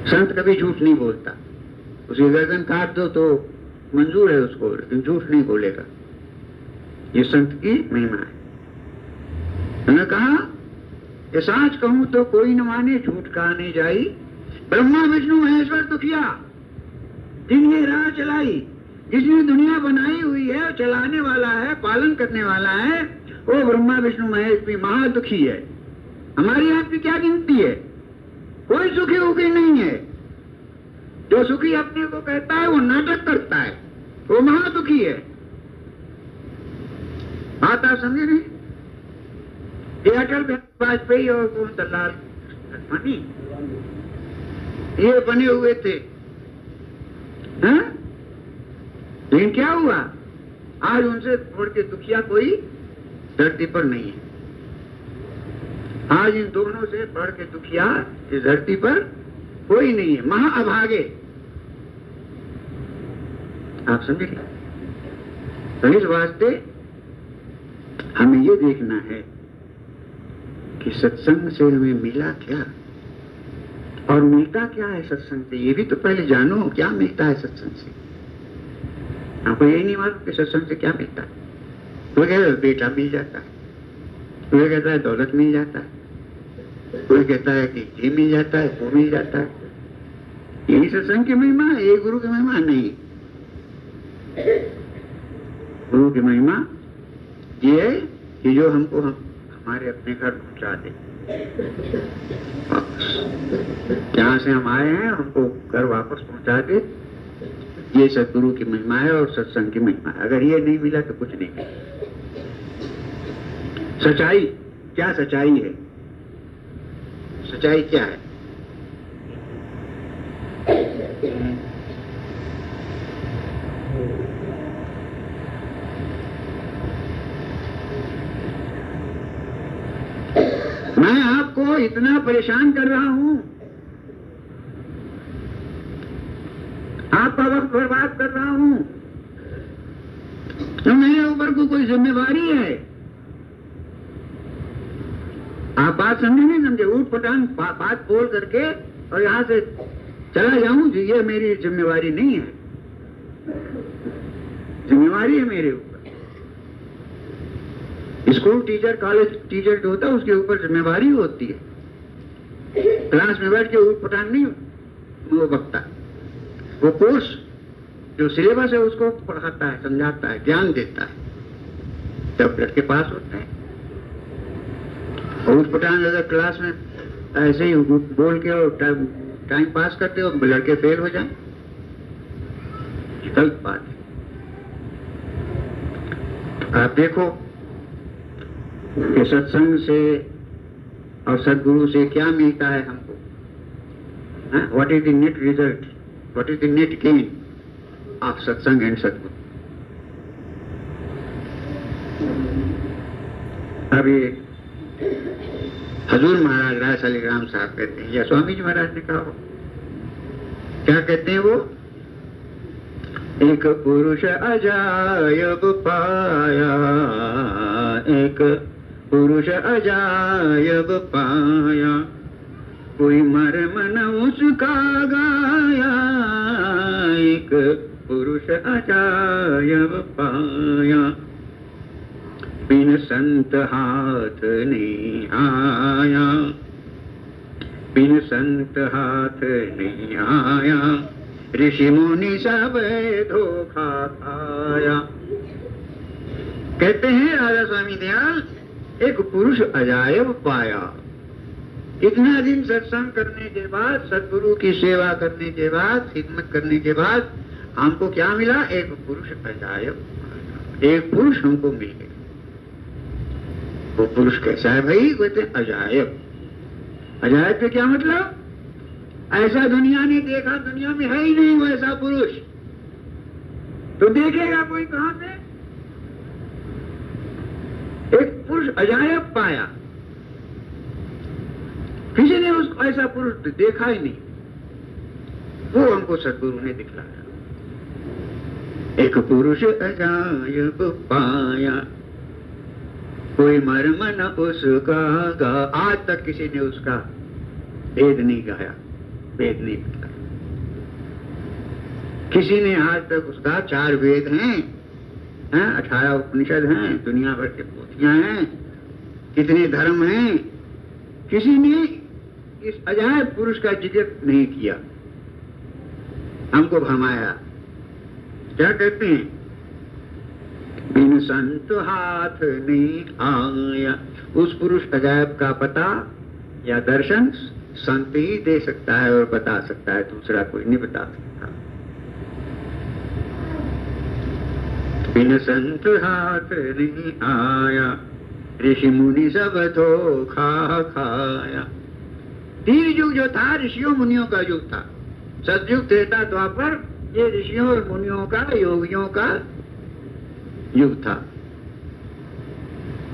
संत कभी झूठ नहीं बोलता, उसे गर्दन काट दो तो मंजूर है उसको, लेकिन झूठ नहीं बोलेगा। ये संत की महिमा है। मैंने कहा कि सांच कहूं तो कोई न माने, झूठ कहा नहीं जाई। ब्रह्मा विष्णु महेश्वर दुखिया, जिन्हें राह चलाई, जिसने दुनिया बनाई हुई है, चलाने वाला है, पालन करने वाला है, वो ब्रह्मा विष्णु महेश भी महादुखी है। हमारी आपकी क्या गिनती है? कोई सुखी उखी नहीं है। जो सुखी अपने को कहता है वो नाटक करता है, वो महादुखी है। बात आप समझे नहीं? ये अटल बिहारी वाजपेयी और मोहनलाल मनी ये बने हुए थे, हाँ? लेकिन क्या हुआ? आज उनसे छोड़ के दुखिया कोई धरती पर नहीं है। आज इन दोनों से बढ़ के दुखिया इस धरती पर कोई नहीं है। महाअभागे। आप समझे? तो इस वास्ते हमें ये देखना है कि सत्संग से हमें मिला क्या और मिलता क्या है सत्संग से। ये भी तो पहले जानो क्या मिलता है सत्संग से। आपको यही नहीं मालूम कि सत्संग से क्या मिलता है। वो कहता है बेटा मिल जाता है, कोई कहता है दौलत मिल जाता है, कोई कहता है कि ये मिल जाता है, वो मिल जाता है। यही सत्संग की महिमा है, ये गुरु की महिमा नहीं। गुरु की महिमा ये है कि जो हमको हमारे अपने घर पहुंचा दे, जहां से हम आए हैं हमको घर वापस पहुंचा दे। ये सतगुरु की महिमा है और सत्संग की महिमा है। अगर ये नहीं मिला तो कुछ नहीं मिला। सच्चाई क्या? सच्चाई है, सच्चाई क्या है? मैं आपको इतना परेशान कर रहा हूं, आपका वक्त बर्बाद कर रहा हूं, तो मेरे ऊपर कोई जिम्मेवारी है? आप बात समझे नहीं समझे? ऊट पटांग बात बोल करके और यहां से चला जाऊं, ये मेरी जिम्मेवारी नहीं है। जिम्मेवारी है मेरे ऊपर। स्कूल टीचर, कॉलेज टीचर जो होता है उसके ऊपर जिम्मेवारी होती है। क्लास में बैठ के ऊट पटांग नहीं वो बकता, वो कोर्स जो सिलेबस है उसको पढ़ाता है, समझाता है, ज्ञान देता है, तब लड़के पास होते हैं। और उस पटांग अगर क्लास में ऐसे ही बोल के और टाइम पास करते हो, लड़के फेल हो जाए, गलत बात है। आप देखो कि सत्संग से और सदगुरु से क्या मिलता है हमको। What is the net result, what is the net gain of सत्संग एंड सदगुरु। अभी हजूर महाराज राय शालिग्राम साहब कहते हैं, या स्वामी जी महाराज ने कहा हो, क्या कहते हैं वो? एक पुरुष अजायब पाया, एक पुरुष अजायब पाया, कोई मर्म न उसका गाया, पुरुष अजायब पाया, बिन संत हाथ नहीं आया, बिन संत हाथ नहीं आया, ऋषि मुनि सब धोखा खाया। कहते हैं राजा स्वामी दयाल, एक पुरुष अजायब पाया। इतना दिन सत्संग करने के बाद, सद्गुरु की सेवा करने के बाद, खिदमत करने के बाद हमको क्या मिला? एक पुरुष अजायब पाया। एक पुरुष हमको मिल गया। वो पुरुष कैसा है भाई? कहते हैं अजायब। अजायब के क्या मतलब? ऐसा दुनिया ने देखा, दुनिया में है ही नहीं वैसा पुरुष। तो देखेगा कोई कहां से? एक पुरुष अजायब पाया, किसी ने उसको ऐसा पुरुष देखा ही नहीं। वो हमको सद्गुरु ने दिखलाया। एक पुरुष अजायब पाया, कोई मर्म न उसका गा। आज तक किसी ने उसका भेद नहीं गाया, भेद नहीं बताया। किसी ने आज तक उसका 4 वेद हैं, 18 उपनिषद हैं, दुनिया भर के पोथियां हैं, कितने धर्म हैं, किसी ने इस अजायब पुरुष का जिक्र नहीं किया। हमको भरमाया। क्या कहते हैं? बिन संत हाथ नहीं आया। उस पुरुष अजायब का पता या दर्शन संत ही दे सकता है और बता सकता है, दूसरा कोई नहीं बता सकता। बिन संत हाथ नहीं आया, ऋषि मुनि सब धोखा खाया। 3 युग जो था ऋषियों मुनियों का युग था। सतयुग त्रेता द्वापर, ये ऋषियों और मुनियों का, योगियों का युग था।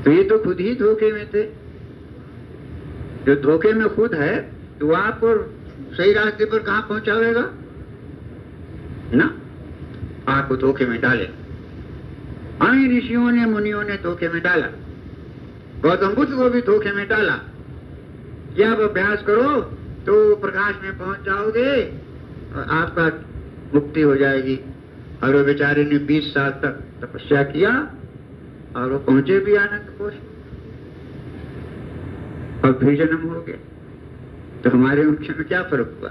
तो ये तो खुद ही धोखे में थे। जो धोखे में खुद है तो आपको सही रास्ते पर कहां पहुंचावेगा ना? आपको धोखे में डाले। हमें ऋषियों ने, मुनियों ने धोखे में डाला। गौतम बुद्ध को भी धोखे में डाला कि आप अभ्यास करो तो प्रकाश में पहुंच जाओगे और आपका मुक्ति हो जाएगी। और वो बेचारे ने 20 साल तक तपस्या किया और वो पहुंचे भी आनंद कोश, और फिर जन्म हो गया। तो हमारे उनके में क्या फर्क हुआ?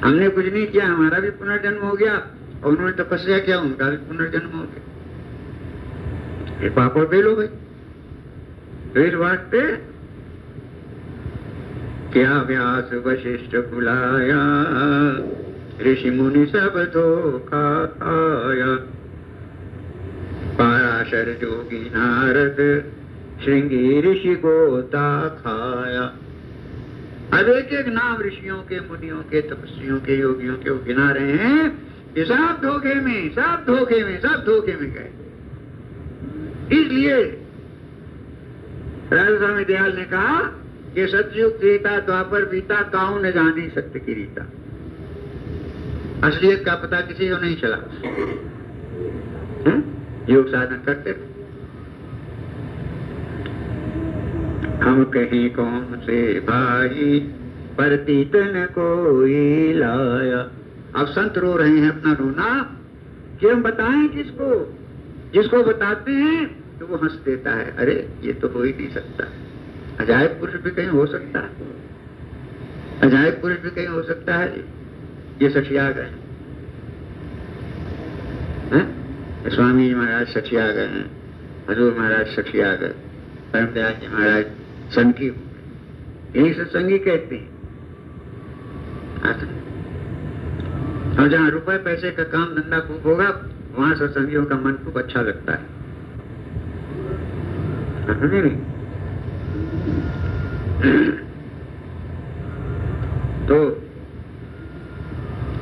हमने कुछ नहीं किया, हमारा भी पुनर्जन्म हो गया, और उन्होंने तपस्या किया, उनका भी पुनर्जन्म हो गया। ये पाप और बेलो भाई। तो इस वास्ते क्या व्यास वशिष्ठ बुलाया, ऋषि मुनि सब धोखा आया। पराशर जोगी नारद, श्रृंगी ऋषि गोता खाया। अब एक एक नाम ऋषियों के, मुनियों के, तपस्वियों के, योगियों के वो गिना रहे हैं कि सब धोखे में, सब धोखे में, सब धोखे में गए। इसलिए राजा स्वामी दयाल ने कहा कि सतयुग त्रेता द्वापर बीता, काऊ न जानी सत्य की रीता। असलियत का पता किसी को नहीं चला। योग साधन करते हम कहीं कौन से भाई, परतीत न कोई लाया। अब संत रो रहे हैं अपना रोना कि हम बताएं किसको? जिसको बताते हैं तो वो हंस देता है, अरे ये तो हो ही नहीं सकता। अजायब पुरुष भी कहीं हो सकता है, अजायब पुरुष भी कहीं हो सकता है। ये सठिया गए हैं, स्वामी जी महाराज सठिया गए हैं, हजूर महाराज सठिया गए, परम दयाल जी महाराज सनकी, यही सत्संगी कहते हैं। और जहाँ रुपए पैसे का काम धंधा खूब होगा वहां सत्संगियों का मन खूब अच्छा लगता है। तो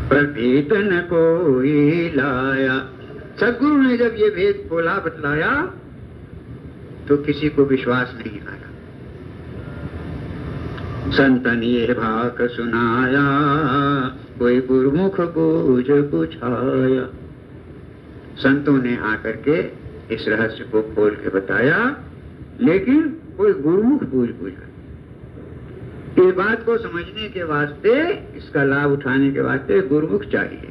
प्रभेद न कोई लाया। सदगुरु ने जब ये भेद खोला, बतलाया, तो किसी को विश्वास नहीं आया। संतन ये भाक सुनाया, कोई गुरुमुख बूझ बुझाया। संतों ने आकर के इस रहस्य को खोल के बताया, लेकिन कोई गुरुमुख बूझ बुझा। इस बात को समझने के वास्ते, इसका लाभ उठाने के वास्ते गुरुमुख चाहिए।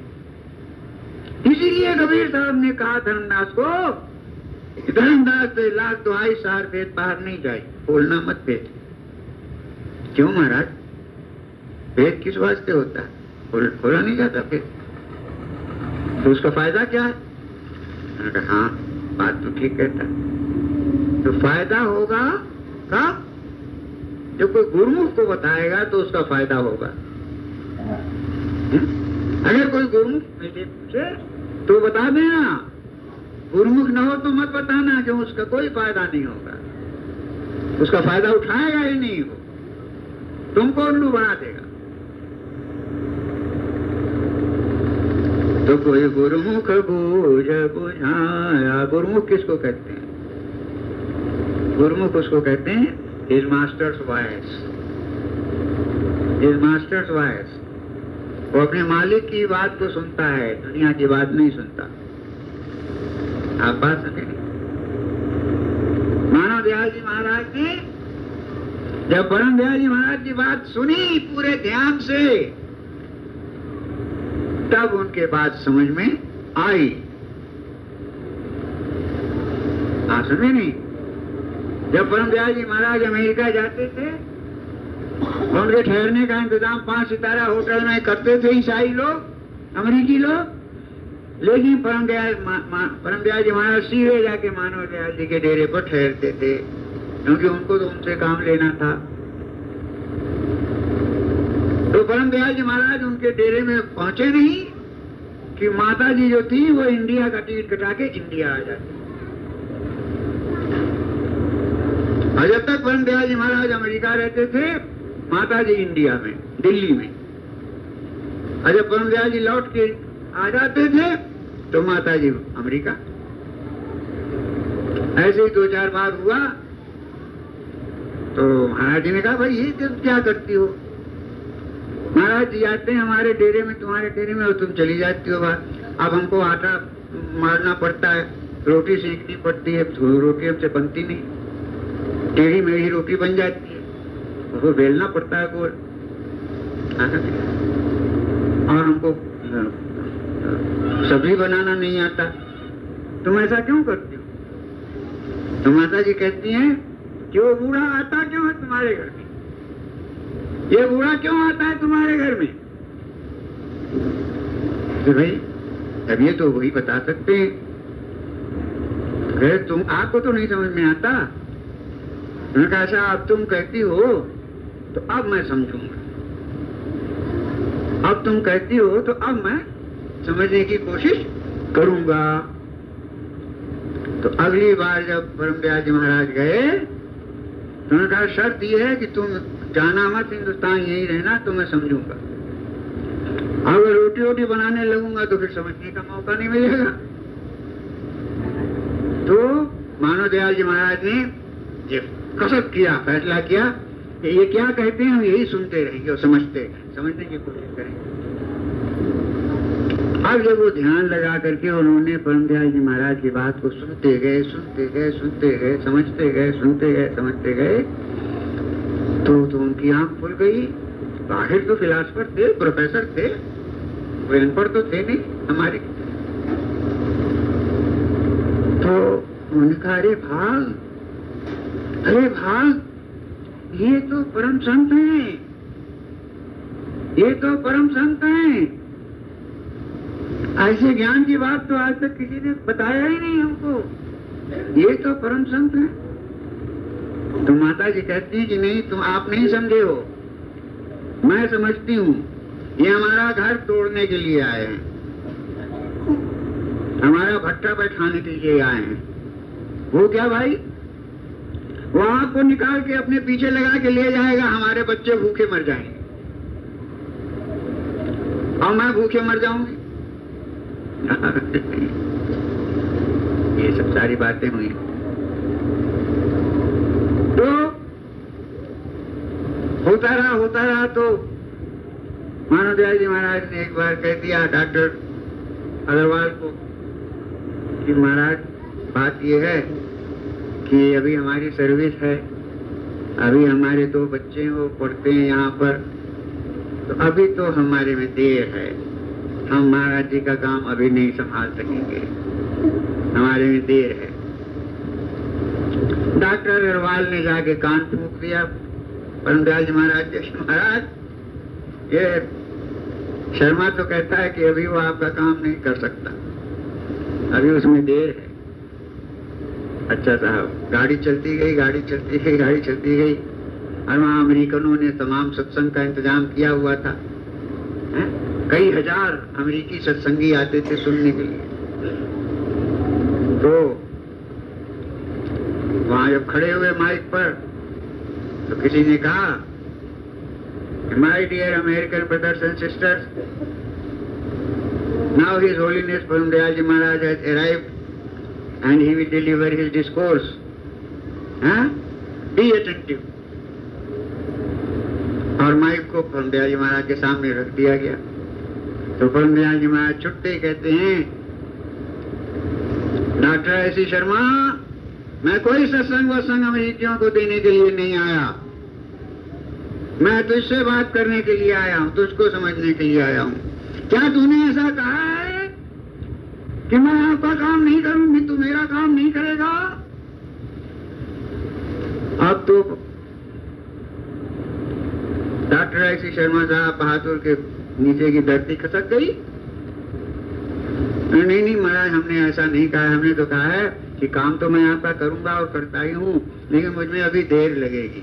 इसीलिए कबीर साहब ने कहा धर्मदास को, धर्मदास से लाख दुहाई सार भेद बाहर नहीं जाए, बोलना मत भेद। क्यों महाराज? भेद किस वास्ते होता है? खोला नहीं जाता भेद, तो उसका फायदा क्या है? हाँ, बात तो ठीक कहता है। तो फायदा होगा कब? जब कोई गुरुमुख को बताएगा तो उसका फायदा होगा। अगर कोई गुरुमुख पूछे तो बता देना, गुरुमुख न हो तो मत बताना, क्यों उसका कोई फायदा नहीं होगा, उसका फायदा उठाएगा ही नहीं वो, तुमको उल्लू बना देगा। तो कोई गुरुमुख बूझ बुझाया, गुरुमुख किसको कहते हैं? गुरुमुख उसको कहते हैं his master's voice, his master's voice। वो अपने मालिक की बात को सुनता है, दुनिया की बात नहीं सुनता। आप बात समझेंगे? मानव दयाल जी महाराज ने जब परम दयाल जी महाराज की बात सुनी पूरे ध्यान से, तब उनके बात समझ में आई। आप समझे नहीं? जब परम दयाल जी महाराज अमेरिका जाते थे, उनके ठहरने का इंतजाम 5 सितारा होटल में करते थे ईसाई लोग, अमेरिकी लोग। लेकिन परम दयाल जी महाराज सीधे जाके मानव दयाल जी के डेरे पर ठहरते थे, क्योंकि उनको तो उनसे काम लेना था। तो परम दयाल जी महाराज उनके डेरे में पहुंचे नहीं कि माता जी जो थी वो इंडिया का टिकट कटा के इंडिया आ जाती। और जब तक परम दयाल जी महाराज अमेरिका रहते थे, माता जी इंडिया में, दिल्ली में। और जब परम दयाल जी लौट के आ जाते थे तो माता जी अमेरिका। ऐसे ही 2-4 बार हुआ। तो महाराज जी ने कहा, भाई ये तुम क्या करती हो? महाराज जी आते हैं हमारे डेरे में, तुम्हारे डेरे में, और तुम चली जाती हो बाहर। अब हमको आटा मारना पड़ता है, रोटी सेकनी पड़ती है, रोटी हमसे बनती नहीं, टेढ़ी मेढ़ी रोटी बन जाती है, उसको बेलना पड़ता है गोल। और हमको सब्जी बनाना नहीं आता। तुम ऐसा क्यों करती हो? तो माता जी कहती हैं कि वो बूढ़ा आता क्यों है तुम्हारे घर में? ये बूढ़ा क्यों आता है तुम्हारे घर में? तो भाई अब ये तो वही बता सकते हैं। तुम, आपको तो नहीं समझ में आता। मैंने कहा ऐसा अब तुम कहती हो तो अब मैं समझूंगा, अब तुम कहती हो तो अब मैं समझने की कोशिश करूंगा। तो अगली बार जब परम दयाल जी महाराज गए तो उन्होंने कहा शर्त यह है कि तुम जाना मत, हिंदुस्तान यहीं रहना, तो मैं समझूंगा। अगर रोटी रोटी बनाने लगूंगा तो फिर समझने का मौका नहीं मिलेगा। तो मानव दयाल जी महाराज ने कसरत किया, फैसला किया कि ये क्या कहते हैं हम यही सुनते रहेंगे और समझने की कोशिश करेंगे। अब जब वो ध्यान लगा करके उन्होंने परम दयाल जी महाराज की बात को सुनते गए, समझते गए, तो उनकी आंख खुल गई। आखिर तो फिलासफर थे, प्रोफेसर थे, वो अनपढ़ तो थे नहीं हमारे। तो उन्होंने कहा अरे भाग, ये तो परम संत हैं, ऐसे ज्ञान की बात तो आज तक किसी ने बताया ही नहीं हमको, ये तो परम संत हैं। तो माता जी कहती है कि नहीं, तुम आप नहीं समझे हो, मैं समझती हूँ। ये हमारा घर तोड़ने के लिए आए हैं, हमारा भट्टा बैठाने के लिए आए हैं। वो क्या भाई? वो आपको निकाल के अपने पीछे लगा के ले जाएगा, हमारे बच्चे भूखे मर जाएंगे और मैं भूखे मर जाऊंगी। ये सब सारी बातें हुई। तो होता रहा तो मानव दयाल जी महाराज ने एक बार कह दिया डॉक्टर अग्रवाल को कि महाराज बात ये है कि अभी हमारी सर्विस है अभी हमारे 2 बच्चे हैं, वो पढ़ते हैं यहाँ पर, तो अभी तो हमारे में देर है, हम महाराज जी का काम अभी नहीं संभाल सकेंगे, हमारे में देर है। डॉक्टर अग्रवाल ने जाके कान फूंक दिया परमदयाल जी महाराज के, महाराज ये शर्मा तो कहता है कि अभी वो आपका काम नहीं कर सकता, अभी उसमें देर है। अच्छा साहब, गाड़ी चलती गई, गाड़ी चलती गई, गाड़ी चलती गई, और वहाँ अमेरिकनों ने तमाम सत्संग का इंतजाम किया हुआ था, कई हजार अमेरिकी सत्संगी आते थे सुनने के लिए। तो वहाँ जब खड़े हुए माइक पर, तो किसी ने कहा, my dear American brothers and sisters, now his holiness Paramdayal ji Maharaj has arrived and he will deliver his discourse. Be attentive. और माइक को परमदयाल जी महाराज के सामने रख दिया गया। तो परमदयाल जी महाराज छुट्टे कहते हैं, डॉक्टर ऐसी शर्मा, मैं कोई सत्संग वत्संग अमेरिकियों को देने के लिए नहीं आया, मैं तुझसे बात करने के लिए आया हूँ, तुझको समझने के लिए आया हूँ। क्या तूने ऐसा कहा है कि मैं आपका काम नहीं करूंगी, तू मेरा काम नहीं करेगा? अब तो डॉक्टर ऐसी शर्मा साहब बहादुर के नीचे की धरती खसक गई। नहीं नहीं महाराज, हमने ऐसा नहीं कहा, हमने तो कहा है कि काम तो मैं आपका करूंगा और करता ही हूँ, लेकिन मुझमें अभी देर लगेगी,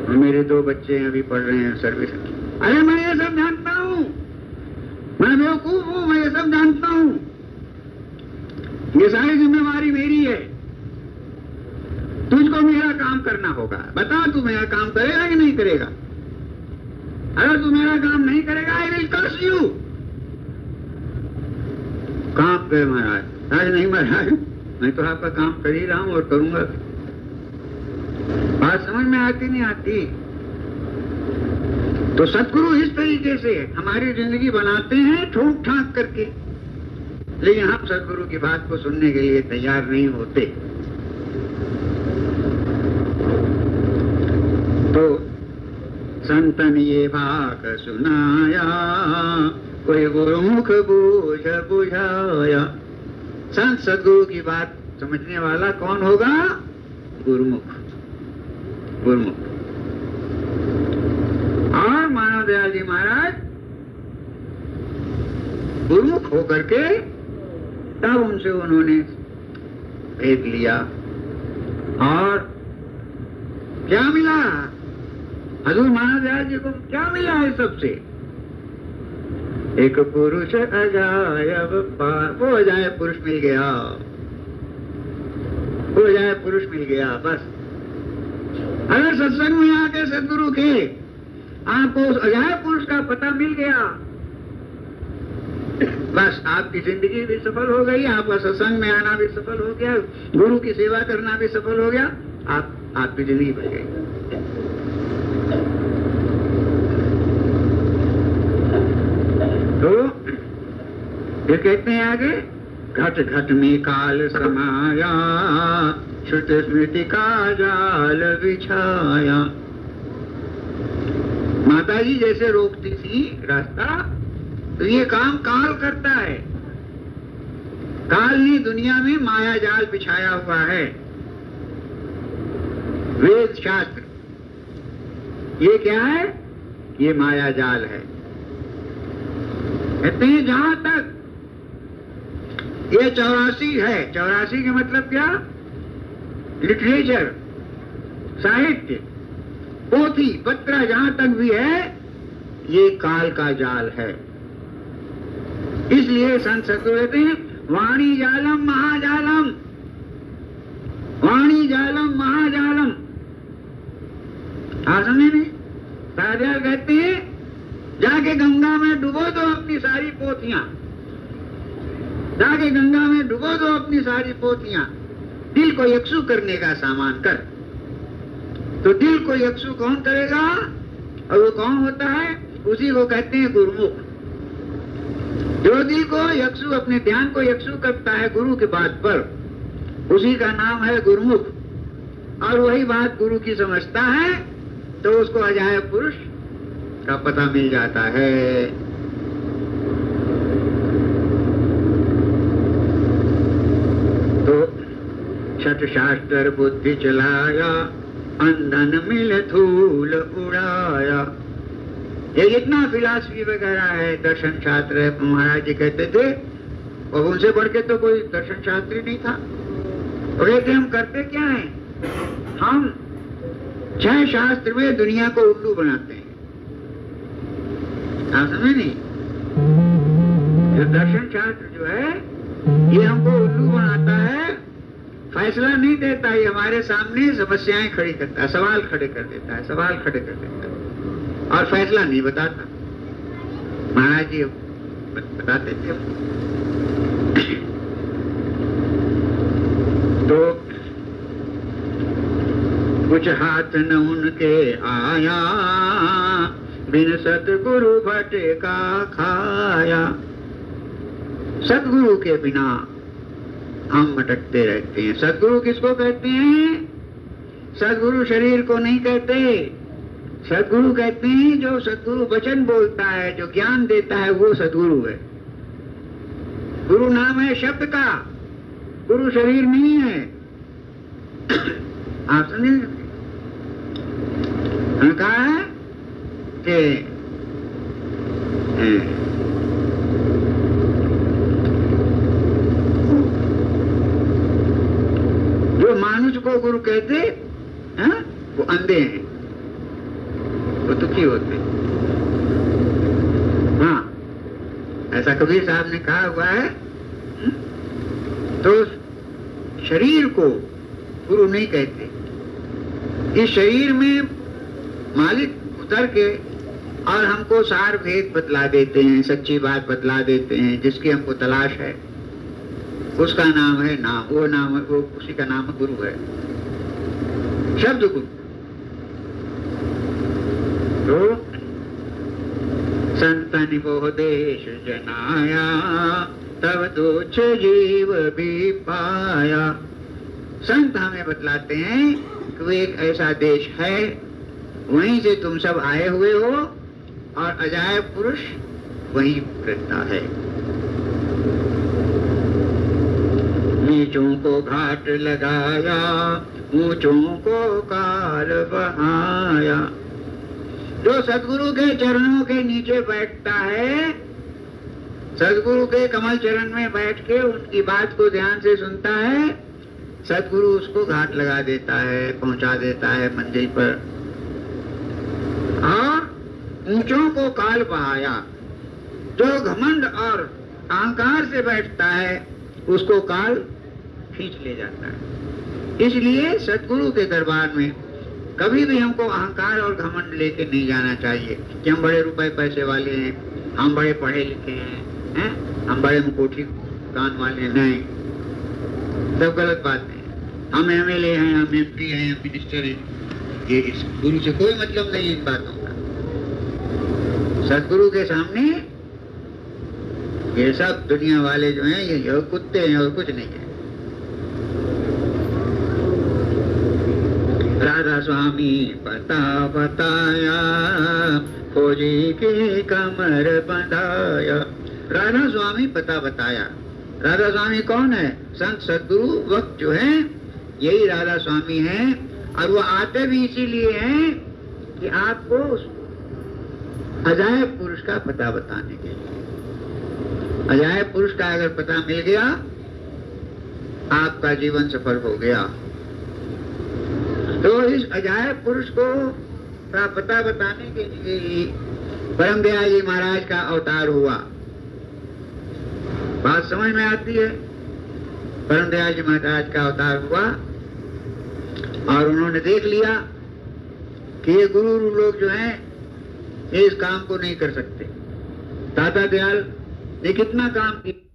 और मेरे 2 बच्चे अभी पढ़ रहे हैं सर्विस। अरे मैं ये सब जानता हूँ, मैं बेवकूफ हूँ, मैं ये सब जानता हूँ, ये सारी जिम्मेवारी मेरी है, तुझको मेरा काम करना होगा। बता तू मेरा काम करेगा कि नहीं करेगा? अगर तू मेरा काम नहीं करेगा, आई विल कर्स यू। कांप गए महाराज। आज नहीं महाराज, मैं तो आपका काम कर ही रहा हूँ और करूंगा। बात समझ में आती नहीं आती? तो सतगुरु इस तरीके से हमारी जिंदगी बनाते हैं ठोक ठाक करके, लेकिन हम सतगुरु की बात को सुनने के लिए तैयार नहीं होते। तो संतन ये भाग सुनाया, कोई गुरुमुख बूझ बुझाया। संत सतगुरु की बात समझने वाला कौन होगा? गुरुमुख। गुरुमुख। और मानव दयाल जी महाराज गुरुमुख होकर के तब उनसे उन्होंने भेद लिया। और क्या मिला? हजूर मानव दयाल जी को क्या मिला है? सबसे एक पुरुष अजायब पार, वो अजायब पुरुष मिल गया, वो अजायब पुरुष मिल गया। बस अगर सत्संग में आके सदगुरु के आपको उस अजायब पुरुष का पता मिल गया, बस आपकी जिंदगी भी सफल हो गई, आपका सत्संग में आना भी सफल हो गया, गुरु की सेवा करना भी सफल हो गया, आपकी जिंदगी बन गई। तो ये कहते हैं आगे, घट घट में काल समाया, श्रुति स्मृति का जाल बिछाया। माता जी जैसे रोकती थी रास्ता, तो ये काम काल करता है। काल ने दुनिया में माया जाल बिछाया हुआ है। वेद शास्त्र ये क्या है? ये माया जाल है। कहते हैं जहां तक ये 84 है, 84 का मतलब क्या? लिटरेचर, साहित्य, पोथी पत्र जहां तक भी है, ये काल का जाल है। इसलिए संत सतगुरु कहते हैं वाणी जालम महाजालम, वाणी जालम महाजालम। समझे नहीं? साधुयाल कहते हैं जाके गंगा में डुबो दो अपनी सारी पोथियां, जाके गंगा में डुबो दो अपनी सारी पोथियां, दिल को यकसू करने का सामान कर। तो दिल को यकसू कौन करेगा? और वो कौन होता है? उसी को कहते हैं गुरुमुख। जो दिल को यकसू, अपने ध्यान को यकसू करता है गुरु के बात पर, उसी का नाम है गुरुमुख। और वही बात गुरु की समझता है तो उसको अजायब पुरुष का पता मिल जाता है। तो छठ शास्त्र बुद्धि चलाया, अंधन मिल धूल उड़ाया। ये जितना फिलॉसफी वगैरह है, दर्शन शास्त्र है, महाराज जी कहते थे, और उनसे बढ़ के तो कोई दर्शन शास्त्री नहीं था। और ये हम करते क्या है, हम 6 शास्त्र में दुनिया को उल्लू बनाते हैं। आप समझे नहीं? जो दर्शन शास्त्र जो है ये हमको उल्लू बनाता है, फैसला नहीं देता, ये हमारे सामने समस्याएं खड़ी करता है, सवाल खड़े कर देता है, सवाल खड़े कर देता है, और फैसला नहीं बताता। महाराज जी बताते थे। तो कुछ हाथ न उनके आया, बिन सतगुरु भटे का खाया। सतगुरु के बिना हम भटकते रहते हैं। सतगुरु किसको कहते हैं? सतगुरु शरीर को नहीं कहते। सतगुरु कहते हैं जो सतगुरु वचन बोलता है, जो ज्ञान देता है, वो सतगुरु है। गुरु नाम है शब्द का, गुरु शरीर नहीं है। आप समझे? कहा है कि जो मानुष को गुरु कहते हैं वो अंधे हैं, वो दुखी होते हैं। हाँ, ऐसा कबीर साहब ने कहा हुआ है। तो शरीर को गुरु नहीं कहते। इस शरीर में मालिक उतर के और हमको सार भेद बतला देते हैं, सच्ची बात बतला देते हैं, जिसकी हमको तलाश है, उसका नाम है नाम, वो नाम है, वो उसी का नाम गुरु है, शब्द गुरु। तो संतन वो देश जनाया, तब तुच्छ जीव भी पाया। संत हमें बतलाते हैं कि वो एक ऐसा देश है, वहीं से तुम सब आए हुए हो, और अजायब पुरुष वहीं रहता है। नीचों को घाट लगाया, ऊंचों को काल बहाया। जो सद्गुरु के चरणों के नीचे बैठता है, सद्गुरु के कमल चरण में बैठ के उनकी बात को ध्यान से सुनता है, सद्गुरु उसको घाट लगा देता है, पहुंचा देता है मंजिल पर। और ऊंचों को काल बहाया। जो घमंड और अहंकार से बैठता है, उसको काल खींच ले जाता है। इसलिए सद्गुरु के दरबार में कभी भी हमको अहंकार और घमंड लेके नहीं जाना चाहिए कि हम बड़े रुपए पैसे वाले हैं, हम बड़े पढ़े लिखे हैं, हम बड़े मुकोठी कान वाले हैं। नहीं, सब गलत बात है। हम एमएलए हैं, हम एमपी हैं, हम मिनिस्टर हैं, ये इस गुरु से कोई मतलब नहीं इन बातों का। सद्गुरु के सामने ये सब दुनिया वाले जो हैं ये कुत्ते हैं और कुछ नहीं है। राधा स्वामी पता बताया, खोजी की कमर बंधाया। राधा स्वामी पता बताया। राधा स्वामी कौन है? संत सद्गुरु वक्त जो है यही राधा स्वामी हैं, और वो आते भी इसीलिए हैं कि आपको अजायब पुरुष का पता बताने के लिए। अजायब पुरुष का अगर पता मिल गया, आपका जीवन सफल हो गया। तो इस अजायब पुरुष को का पता बताने के लिए परम दयाल जी महाराज का अवतार हुआ। बात समझ में आती है? परम दयाल जी महाराज का अवतार हुआ और उन्होंने देख लिया कि ये गुरु लोग जो हैं ये इस काम को नहीं कर सकते। दाता दयाल ने कितना काम किया।